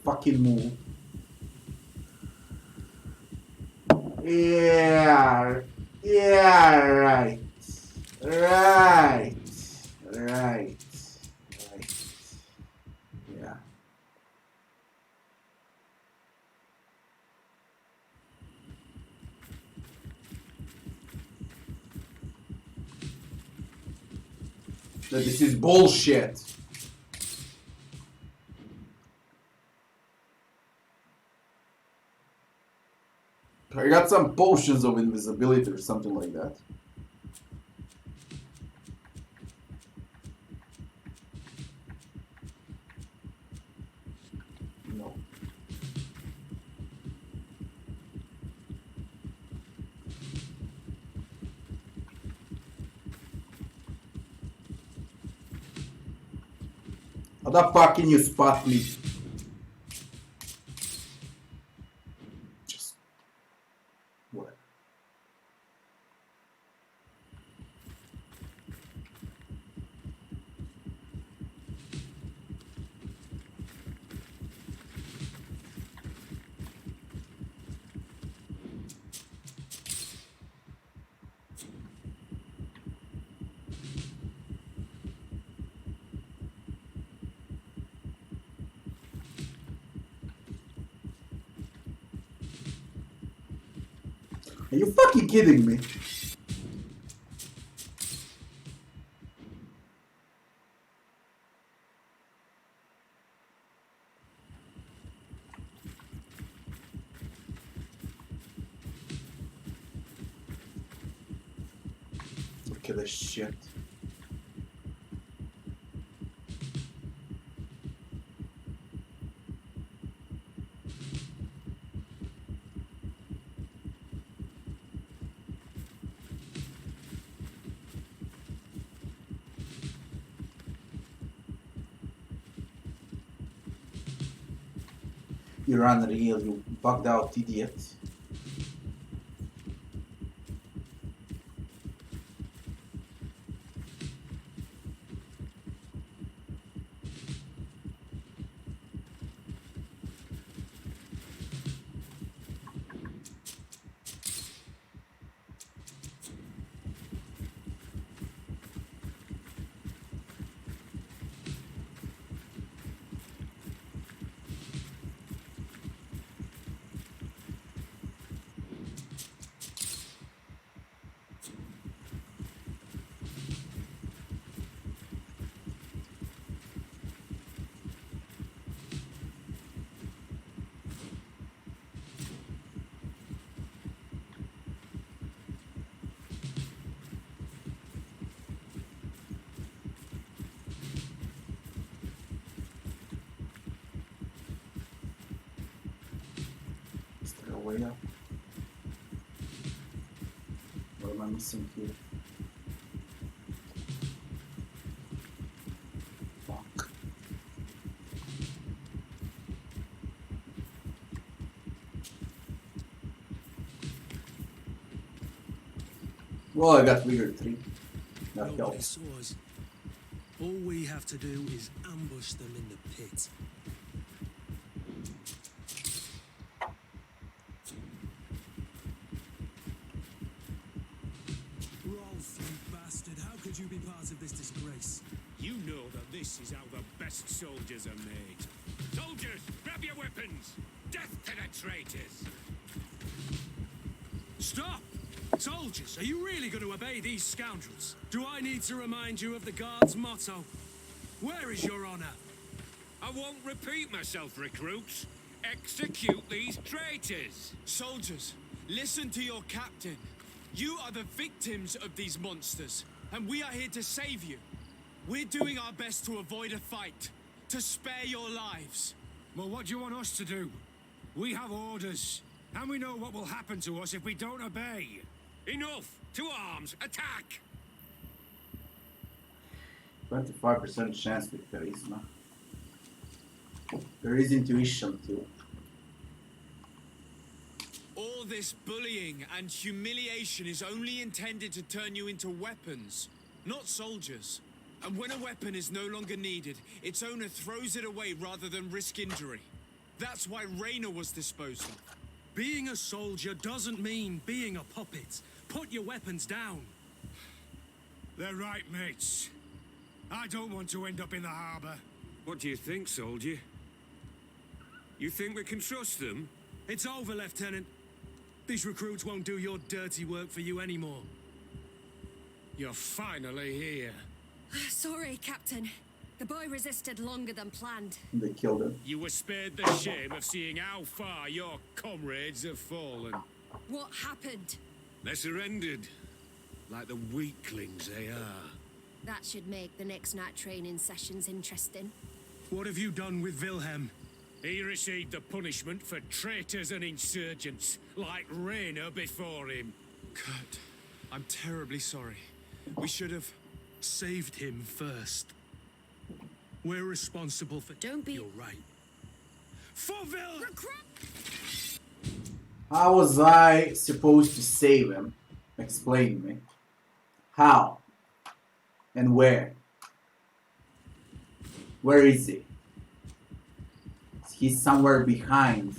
fucking move. Yeah. Yeah, right. Right. Right. Right. Yeah. That this is bullshit. I got some potions of invisibility or something like that. No. How the fuck can you spot me? Just what? Are you fucking kidding me? Look at this shit. You're unreal, you bugged out idiot. Is there a way up? What am I missing here? Fuck. Well, I got weird 3. That Nobody helps. saw us. All we have to do is ambush them in the pit. Rolf, you bastard, how could you be part of this disgrace? You know that this is how the best soldiers are made. Soldiers, grab your weapons! Death to the traitors! Stop! Soldiers, are you really going to obey these scoundrels? Do I need to remind you of the Guard's motto? Where is your honor? I won't repeat myself, recruits. Execute these traitors! Soldiers, listen to your captain. You are the victims of these monsters, and we are here to save you. We're doing our best to avoid a fight, to spare your lives. Well, what do you want us to do? We have orders, and we know what will happen to us if we don't obey. Enough! To arms! Attack! 25% chance with charisma. There is intuition too. All this bullying and humiliation is only intended to turn you into weapons, not soldiers. And when a weapon is no longer needed, its owner throws it away rather than risk injury. That's why Raina was disposed of. Being a soldier doesn't mean being a puppet. Put your weapons down. They're right, mates. I don't want to end up in the harbor. What do you think, soldier? You think we can trust them? It's over, Lieutenant. These recruits won't do your dirty work for you anymore. You're finally here. Sorry, Captain. The boy resisted longer than planned. They killed him. You were spared the shame of seeing how far your comrades have fallen. What happened? They surrendered, like the weaklings they are. That should make the next night training sessions interesting. What have you done with Wilhelm? He received the punishment for traitors and insurgents, like Raina before him. Kurt, I'm terribly sorry. We should have... Saved him first. We're responsible for... Don't be... You're right. For Wilhelm! How was I supposed to save him? Explain to me. How? And where? Where is he? He's somewhere behind.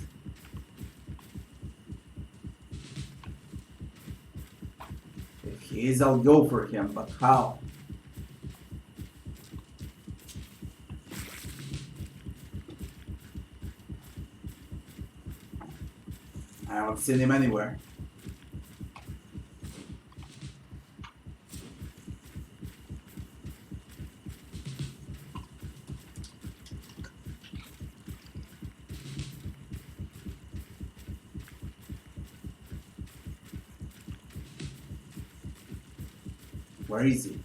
If he is, I'll go for him, but how? I haven't seen him anywhere. Where is he?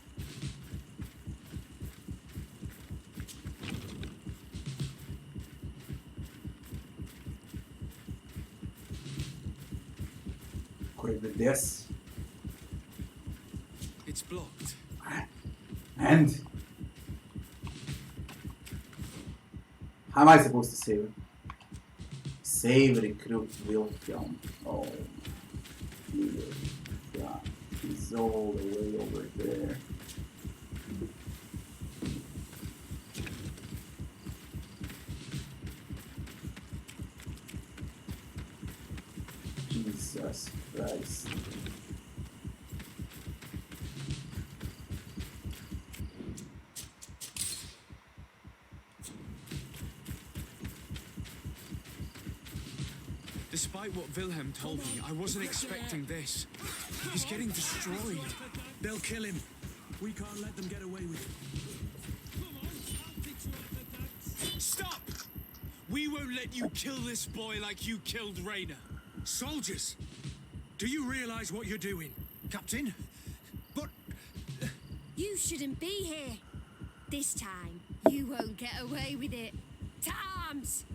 Could it be this? It's blocked. And? How am I supposed to save it? Save recruit Wilhelm. Oh, dear God. He's all the way over there. Jesus Christ. Despite what Wilhelm told me, I wasn't expecting this. He's getting destroyed. They'll kill him. We can't let them get away with it. Stop! We won't let you kill this boy like you killed Raina. Soldiers! Do you realize what you're doing? Captain? But... You shouldn't be here. This time, you won't get away with it. To arms!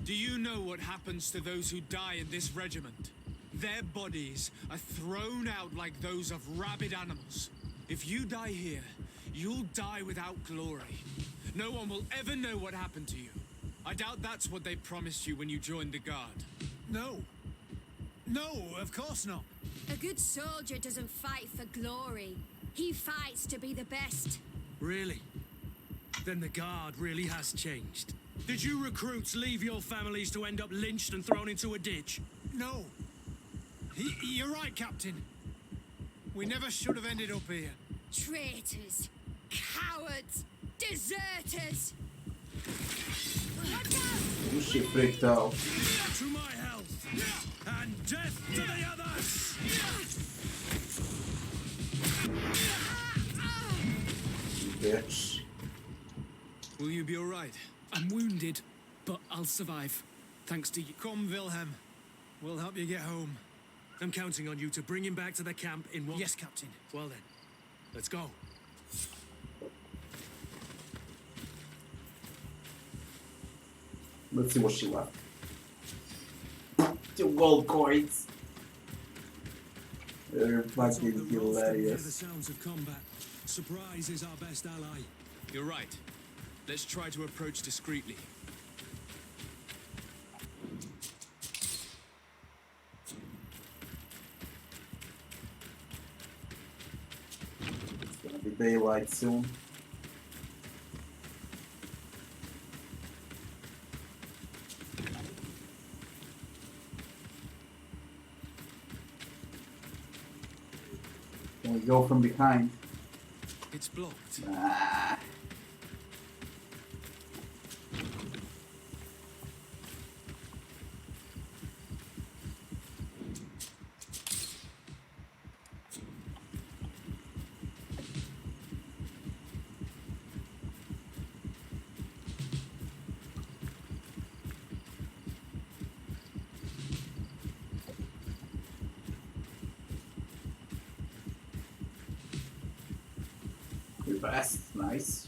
Do you know what happens to those who die in this regiment? Their bodies are thrown out like those of rabid animals. If you die here, you'll die without glory. No one will ever know what happened to you. I doubt that's what they promised you when you joined the Guard. No. No, of course not. A good soldier doesn't fight for glory. He fights to be the best. Really? Then the Guard really has changed. Did you recruits leave your families to end up lynched and thrown into a ditch? No. You're right, Captain. We never should have ended up here. Traitors, cowards, deserters. Watch out! She freaked out. To my health! And death to the others! Bitch. Will you be alright? I'm wounded, but I'll survive. Thanks to you. Come, Wilhelm. We'll help you get home. I'm counting on you to bring him back to the camp in one... Yes, Captain. Well then, let's go. Let's see what she left. 2 gold coins. They're fucking Hear the hilarious. sounds of combat. Surprise is our best ally. You're right. Let's try to approach discreetly. It's gonna be daylight soon. go from behind. It's blocked. Ah. We passed. Nice.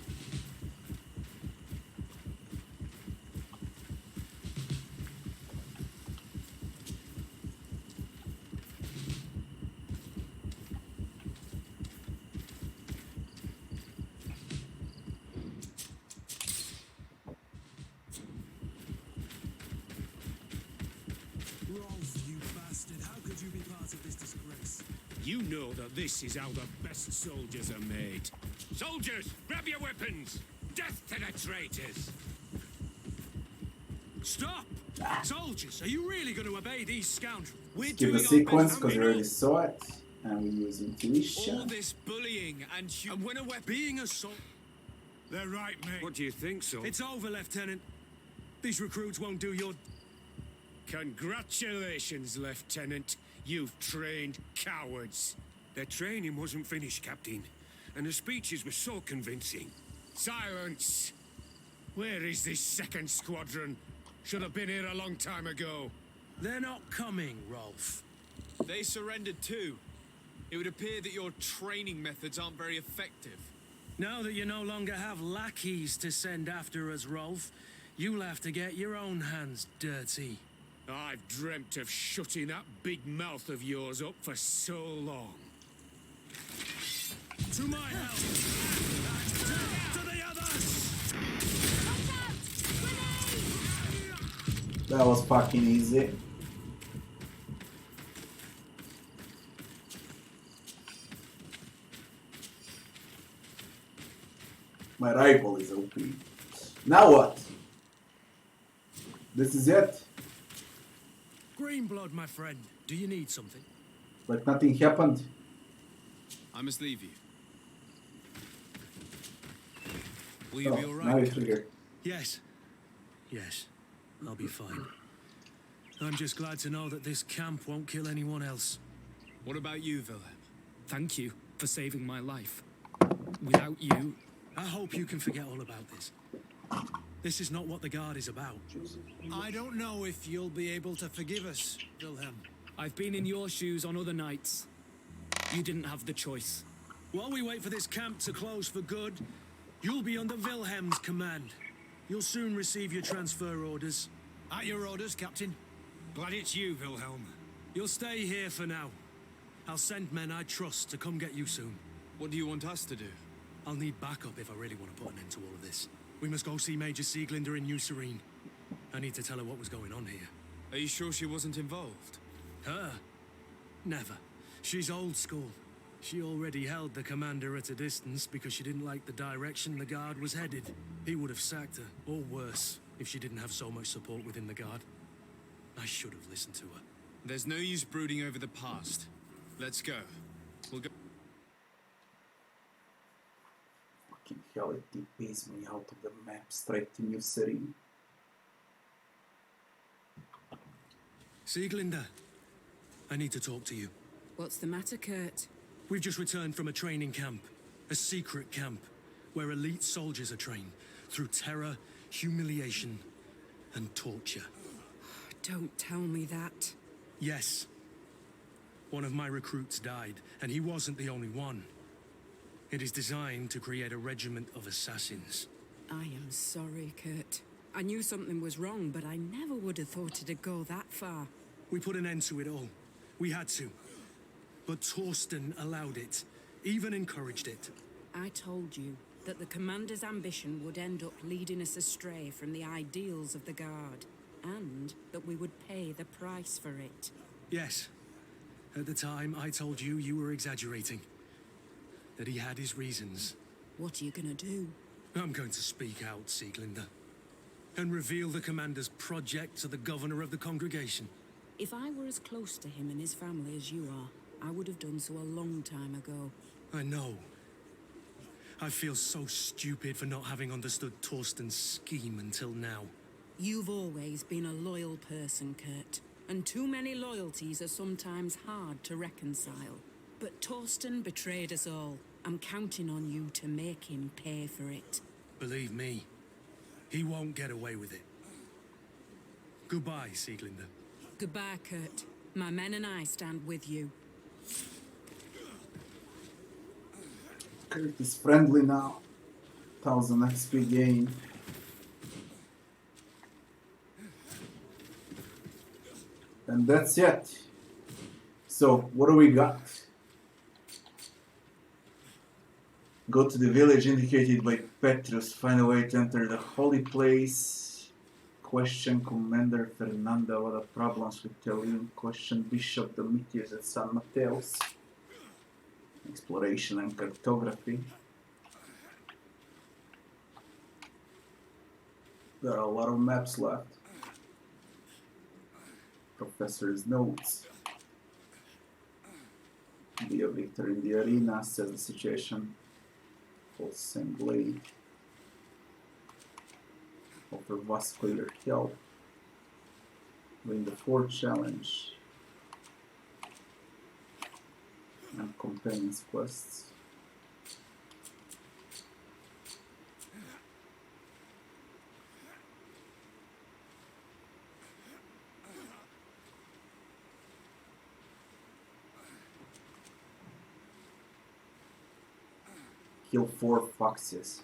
Rolf, you bastard, how could you be part of this disgrace? You know that this is how the best soldiers are made. Soldiers, grab your weapons! Death to the traitors! Stop! Soldiers, are you really going to obey these scoundrels? We're Skip a doing our sequence best. because we already saw it. And we use All intuition. this bullying and when a weapon. Being a soldier. They're right, mate. What do you think, Sol? It's over, Lieutenant. These recruits won't do your... Congratulations, Lieutenant. You've trained cowards. Their training wasn't finished, Captain. And the speeches were so convincing. Silence! Where is this second squadron? Should have been here a long time ago. They're not coming, Rolf. They surrendered too. It would appear that your training methods aren't very effective. Now that you no longer have lackeys to send after us, Rolf, you'll have to get your own hands dirty. I've dreamt of shutting that big mouth of yours up for so long. To my help! To the others! That was fucking easy. My rifle is OP. Now what? This is it? Greenblood, my friend. Do you need something? Like nothing happened? I must leave you. Will you Oh, be now alright? you trigger. Yes. Yes. I'll be fine. I'm just glad to know that this camp won't kill anyone else. What about you, Wilhelm? Thank you for saving my life. Without you, I hope you can forget all about this. This is not what the Guard is about. I don't know if you'll be able to forgive us, Wilhelm. I've been in your shoes on other nights. You didn't have the choice. While we wait for this camp to close for good, you'll be under Wilhelm's command. You'll soon receive your transfer orders. At your orders, Captain. Glad it's you, Wilhelm. You'll stay here for now. I'll send men I trust to come get you soon. What do you want us to do? I'll need backup if I really want to put an end to all of this. We must go see Major Sieglinder in New Serene. I need to tell her what was going on here. Are you sure she wasn't involved? Her? Never. She's old school. She already held the commander at a distance because she didn't like the direction the Guard was headed. He would have sacked her, or worse, if she didn't have so much support within the Guard. I should have listened to her. There's no use brooding over the past. Let's go. We'll go. Fucking hell, it TPs me out of the map straight to New Serene. Sieglinder, I need to talk to you. What's the matter, Kurt? We've just returned from a training camp. A secret camp, where elite soldiers are trained through terror, humiliation, and torture. Don't tell me that. Yes. One of my recruits died, and he wasn't the only one. It is designed to create a regiment of assassins. I am sorry, Kurt. I knew something was wrong, but I never would have thought it'd go that far. We put an end to it all. We had to. But Torsten allowed it, even encouraged it. I told you that the commander's ambition would end up leading us astray from the ideals of the Guard, and that we would pay the price for it. Yes. At the time, I told you you were exaggerating. That he had his reasons. What are you gonna do? I'm going to speak out, Sieglinder. And reveal the commander's project to the governor of the congregation. If I were as close to him and his family as you are, I would have done so a long time ago. I know. I feel so stupid for not having understood Torsten's scheme until now. You've always been a loyal person, Kurt, and too many loyalties are sometimes hard to reconcile. But Torsten betrayed us all. I'm counting on you to make him pay for it. Believe me, he won't get away with it. Goodbye, Sieglinde. Goodbye, Kurt. My men and I stand with you. Kurt is friendly now. 1000 XP gain. And that's it. So, what do we got? Go to the village indicated by Petrus. Find a way to enter the holy place. Question Commander Fernanda what are problems with Telim. Question Bishop Domitius at San Mateos. Exploration and cartography. There are a lot of maps left. Professor's notes. Be a victor in the arena, says the situation. Same blade. Offer vascular help. Win the 4th challenge. And companions quests. Kill 4 foxes.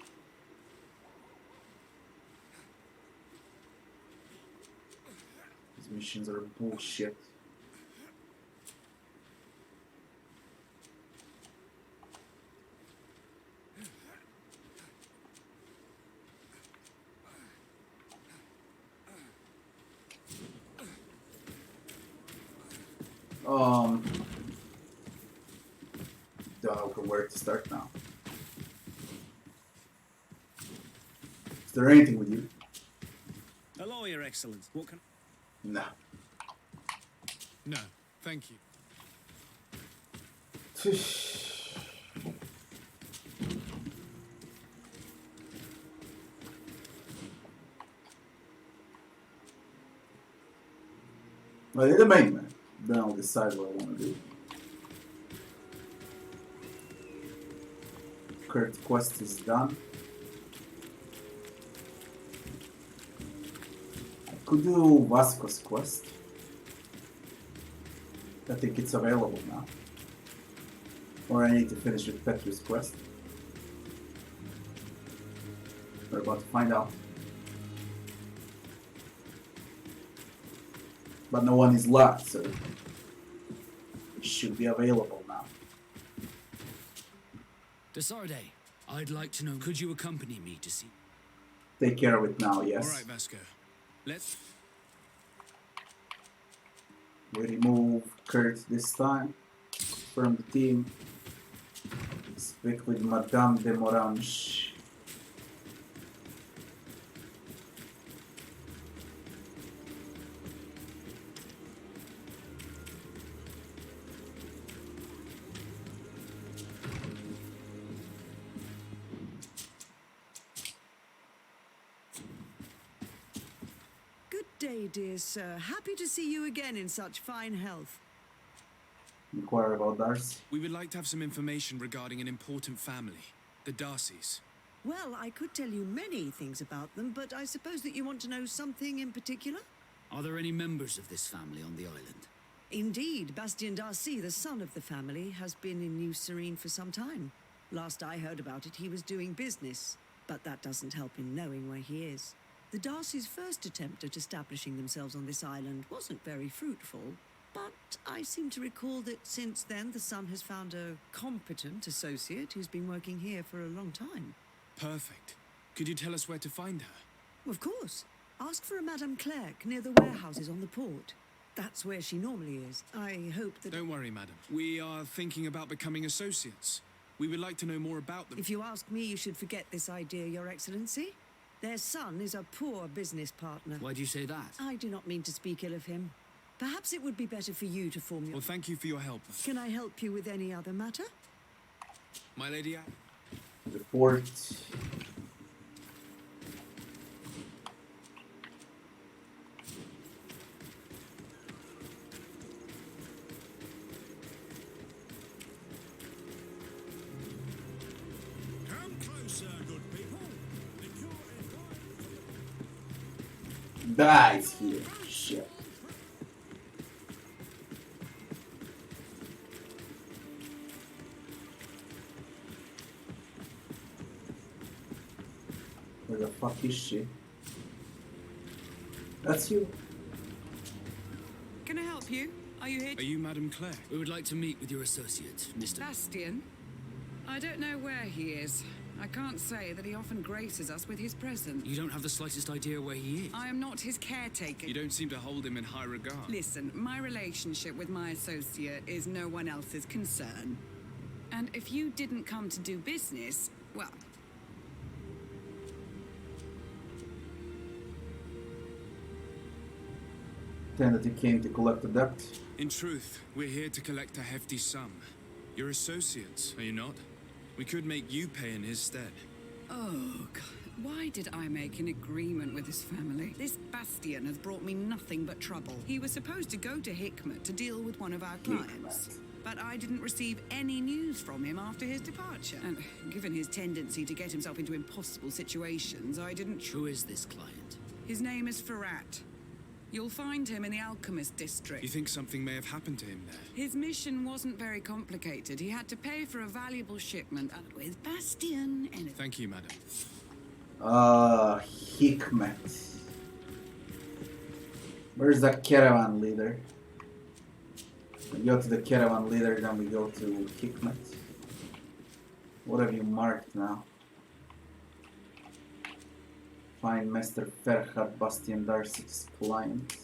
These missions are bullshit. Don't know where to start now. Is there anything with you? Hello, Your Excellence. What can... No. No, thank you. Well, you're the main man. Then I'll decide what I want to do. Kurt quest is done. I could do Vasco's quest. I think it's available now. Or I need to finish with Petrus' quest. We're about to find out. But no one is left, so it should be available now. Desarde, I'd like to know, could you accompany me to see? Take care of it now, yes. All right, Vasco. Let's... We remove Kurt this time from the team. Speak with Madame de Morange. Good day, dear sir. Happy to see you again in such fine health. Inquire about Darcy. We would like to have some information regarding an important family, the Darcys. Well, I could tell you many things about them, but I suppose that you want to know something in particular? Are there any members of this family on the island? Indeed, Bastien Darcy, the son of the family, has been in New Serene for some time. Last I heard about it, he was doing business, but that doesn't help in knowing where he is. The Darcys' first attempt at establishing themselves on this island wasn't very fruitful, but I seem to recall that since then the son has found a competent associate who's been working here for a long time. Perfect. Could you tell us where to find her? Of course. Ask for a Madame Clerc near the warehouses on the port. That's where she normally is. I hope that... Don't worry, madam. We are thinking about becoming associates. We would like to know more about them. If you ask me, you should forget this idea, Your Excellency. Their son is a poor business partner. Why do you say that? I do not mean to speak ill of him. Perhaps it would be better for you to form your... Well, thank you for your help. Can I help you with any other matter? My lady... Report. Come closer, good people. Dies here. Shit. Where the fuck is she? That's you. Can I help you? Are you here? Are you Madame Claire? We would like to meet with your associate, Mr. Bastian? I don't know where he is. I can't say that he often graces us with his presence. You don't have the slightest idea where he is? I am not his caretaker. You don't seem to hold him in high regard. Listen, my relationship with my associate is no one else's concern. And if you didn't come to do business, well... Then that you came to collect the debt. In truth, we're here to collect a hefty sum. You're associates, are you not? We could make you pay in his stead. Oh, God. Why did I make an agreement with his family? This Bastian has brought me nothing but trouble. He was supposed to go to Hikmet to deal with one of our clients. But I didn't receive any news from him after his departure. And given his tendency to get himself into impossible situations, I didn't... Who is this client? His name is Ferrat. You'll find him in the Alchemist District. You think something may have happened to him there? His mission wasn't very complicated. He had to pay for a valuable shipment, and with Bastian and... Thank you, madam. Hikmet. Where's the caravan leader? We go to the caravan leader, then we go to Hikmet. What have you marked now? Find Master Ferhat Bastian Darcy's client.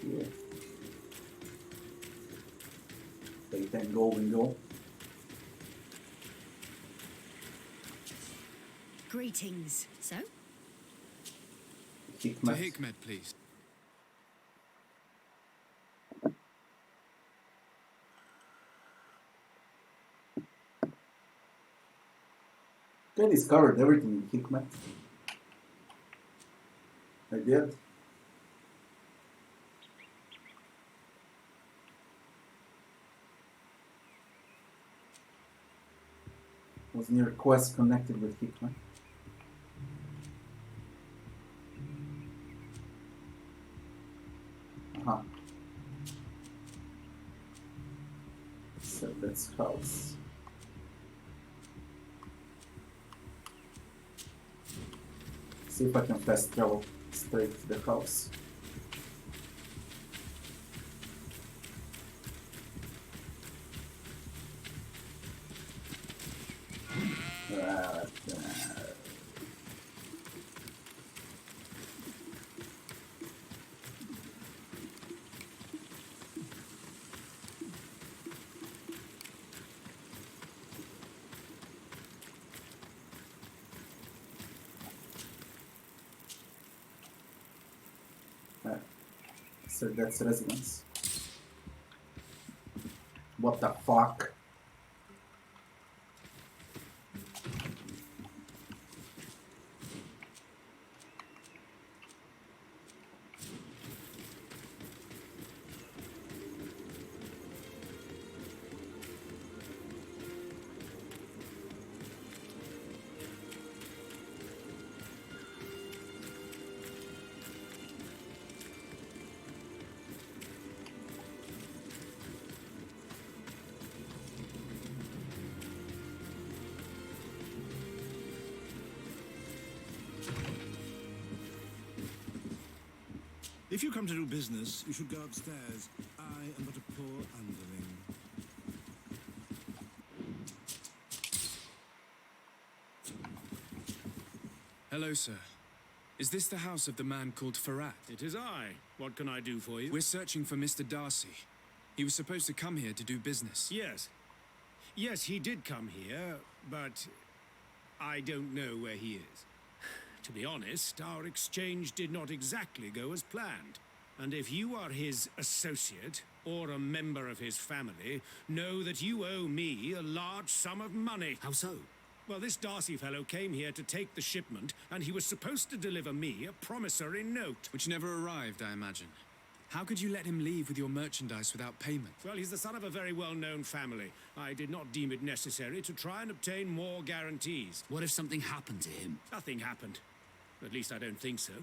Here. Take 10 gold and go. Greetings. So? To Hikmet. Hikmet, please. I discovered everything in Hikmet. I did. Was near quest connected with Hikmet. So that's house. See if I can fast travel straight to the house. So that's residence. What the fuck? If you come to do business, you should go upstairs. I am but a poor underling. Hello, sir. Is this the house of the man called Farad? It is I. What can I do for you? We're searching for Mr. Darcy. He was supposed to come here to do business. Yes. Yes, he did come here, but I don't know where he is. To be honest, our exchange did not exactly go as planned. And if you are his associate, or a member of his family, know that you owe me a large sum of money. How so? Well, this Darcy fellow came here to take the shipment, and he was supposed to deliver me a promissory note. Which never arrived, I imagine. How could you let him leave with your merchandise without payment? Well, he's the son of a very well-known family. I did not deem it necessary to try and obtain more guarantees. What if something happened to him? Nothing happened. At least I don't think so.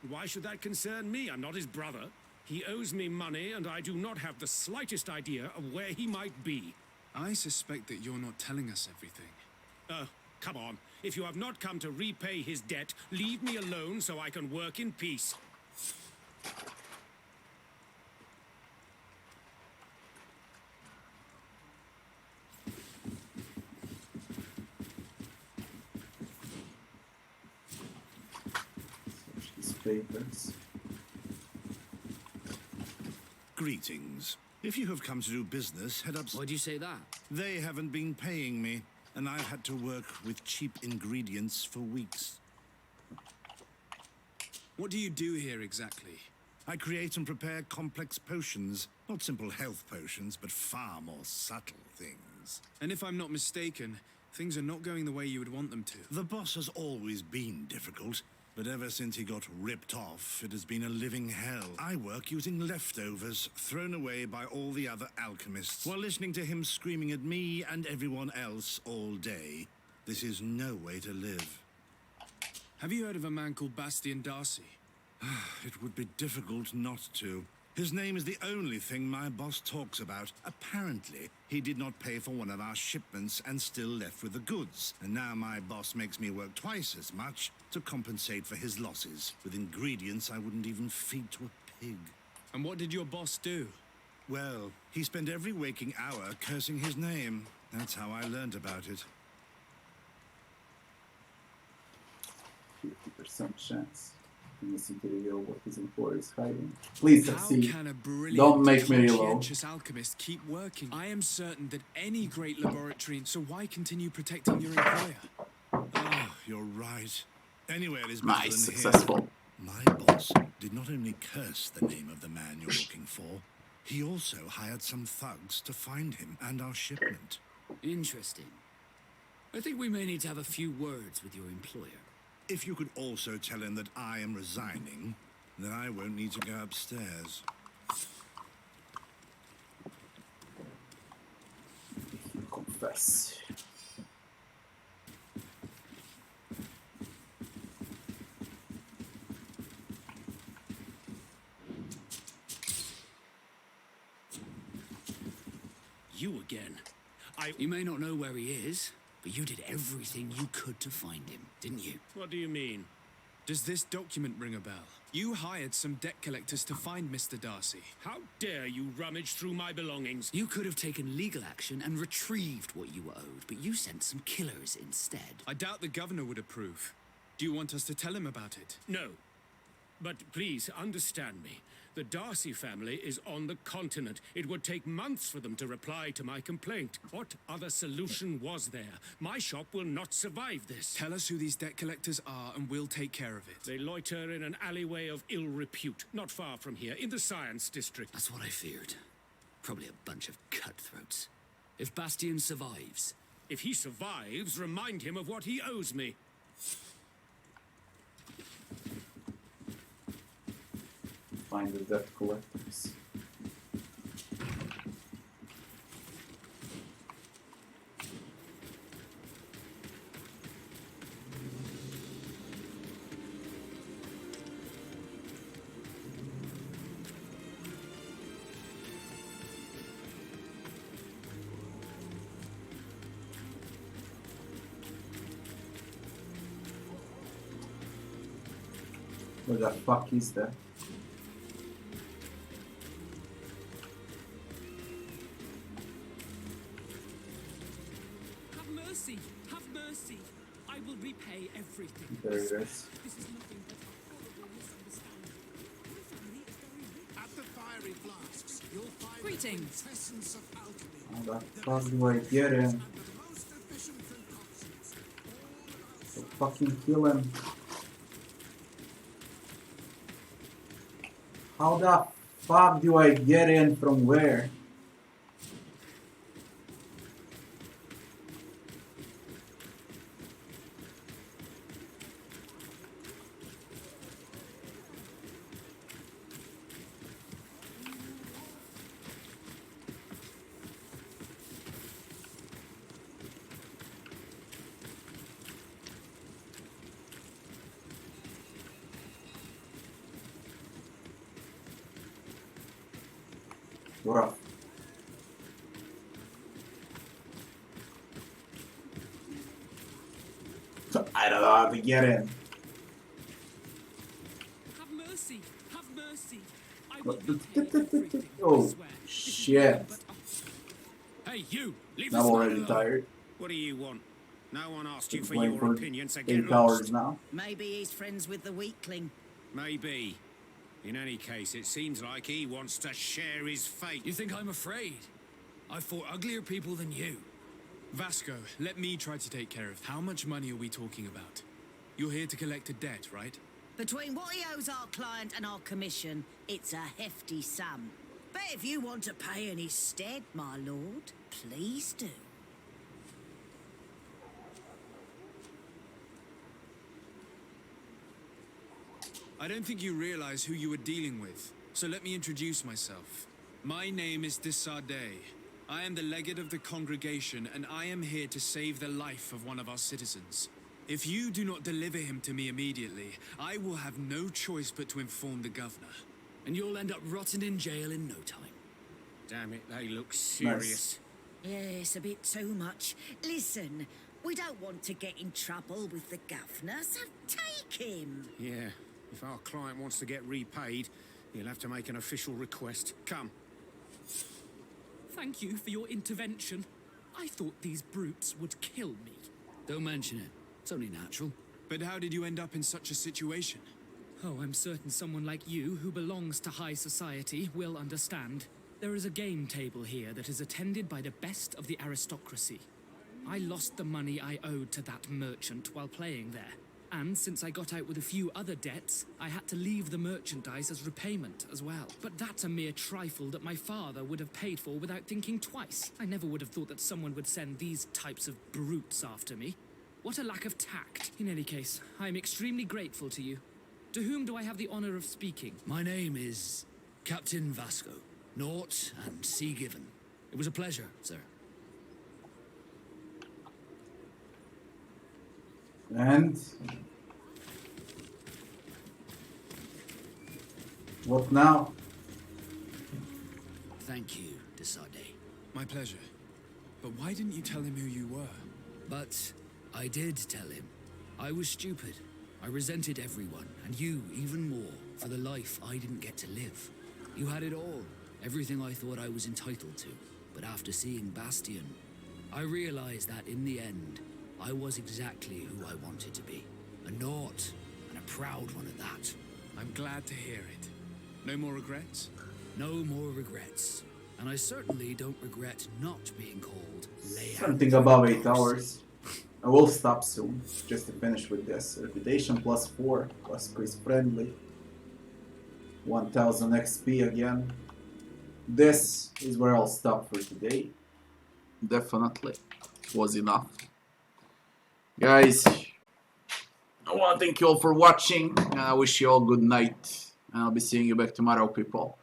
Why should that concern me? I'm not his brother. He owes me money, and I do not have the slightest idea of where he might be. I suspect that you're not telling us everything. Come on. If you have not come to repay his debt, leave me alone so I can work in peace. Search these papers. Greetings. If you have come to do business, head up... Why'd you say that? They haven't been paying me, and I've had to work with cheap ingredients for weeks. What do you do here exactly? I create and prepare complex potions. Not simple health potions, but far more subtle things. And if I'm not mistaken, things are not going the way you would want them to. The boss has always been difficult, but ever since he got ripped off, it has been a living hell. I work using leftovers thrown away by all the other alchemists, while listening to him screaming at me and everyone else all day. This is no way to live. Have you heard of a man called Bastian Darcy? It would be difficult not to. His name is the only thing my boss talks about. Apparently, he did not pay for one of our shipments and still left with the goods. And now my boss makes me work twice as much to compensate for his losses, with ingredients I wouldn't even feed to a pig. And what did your boss do? Well, he spent every waking hour cursing his name. That's how I learned about it. 50% chance. Listen to reveal what his employer is hiding. Please How succeed. can a brilliant, Don't make me reload. conscientious alchemist keep working? I am certain that any great laboratory... So why continue protecting your employer? Oh, you're right. Anywhere is better Nice, than successful. here. My boss did not only curse the name of the man you're looking for, he also hired some thugs to find him and our shipment. Interesting. I think we may need to have a few words with your employer. If you could also tell him that I am resigning, then I won't need to go upstairs. Confess. You again. You may not know where he is, but you did everything you could to find him, didn't you? What do you mean? Does this document ring a bell? You hired some debt collectors to find Mr. Darcy. How dare you rummage through my belongings? You could have taken legal action and retrieved what you were owed, but you sent some killers instead. I doubt the governor would approve. Do you want us to tell him about it? No. But please understand me. The Darcy family is on the continent. It would take months for them to reply to my complaint. What other solution was there? My shop will not survive this. Tell us who these debt collectors are and we'll take care of it. They loiter in an alleyway of ill repute, not far from here, in the Science District. That's what I feared. Probably a bunch of cutthroats. If Bastian survives... If he survives, remind him of what he owes me. Find the debt collectors. What the fuck is that? Have mercy! Have mercy! I will repay. pay everything. There it is. This is nothing but a horrible misunderstanding. My family is very rich. At the fiery flasks, you'll find Greetings. the quintessence of alchemy. How the fuck do I get in? And the most efficient concoctions. So fucking kill him. How the fuck do I get in from where? Rough. I don't know how to get in. Have mercy! Have mercy! I will What the- pay everything, I Oh swear. This is shit! nothing but Hey, you! Leave I'm us already alone. tired. What do you want? No one asked you Been for playing your for opinion, so get 8 hours lost. now. Maybe he's friends with the weakling. Maybe. In any case, it seems like he wants to share his fate. You think I'm afraid? I've fought uglier people than you. Vasco, let me try to take care of. How much money are we talking about? You're here to collect a debt, right? Between what he owes our client and our commission, it's a hefty sum. But if you want to pay in his stead, my lord, please do. I don't think you realize who you were dealing with, so let me introduce myself. My name is Desardet. I am the legate of the congregation, and I am here to save the life of one of our citizens. If you do not deliver him to me immediately, I will have no choice but to inform the governor. And you'll end up rotting in jail in no time. Damn it, they look serious. Yes, a bit too much. Listen, we don't want to get in trouble with the governor, so take him. Yeah, if our client wants to get repaid, he'll have to make an official request. Come. Thank you for your intervention. I thought these brutes would kill me. Don't mention it. It's only natural. But how did you end up in such a situation? Oh, I'm certain someone like you, who belongs to high society, will understand. There is a game table here that is attended by the best of the aristocracy. I lost the money I owed to that merchant while playing there. And since I got out with a few other debts, I had to leave the merchandise as repayment as well. But that's a mere trifle that my father would have paid for without thinking twice. I never would have thought that someone would send these types of brutes after me. What a lack of tact. In any case, I am extremely grateful to you. To whom do I have the honor of speaking? My name is Captain Vasco. Naught and sea given. It was a pleasure, sir. And what now? Thank you, Desardet. My pleasure. But why didn't you tell him who you were? But I did tell him. I was stupid. I resented everyone, and you even more, for the life I didn't get to live. You had it all, everything I thought I was entitled to. But after seeing Bastion, I realized that in the end, I was exactly who I wanted to be. A naught, and a proud one at that. I'm glad to hear it. No more regrets? No more regrets. And I certainly don't regret not being called Layout. Something above 8 hours. I will stop soon, just to finish with this. Reputation +4, plus priest friendly. 1000 XP again. This is where I'll stop for today. Definitely was enough. Guys, I want to thank you all for watching, and I wish you all good night. And I'll be seeing you back tomorrow, people.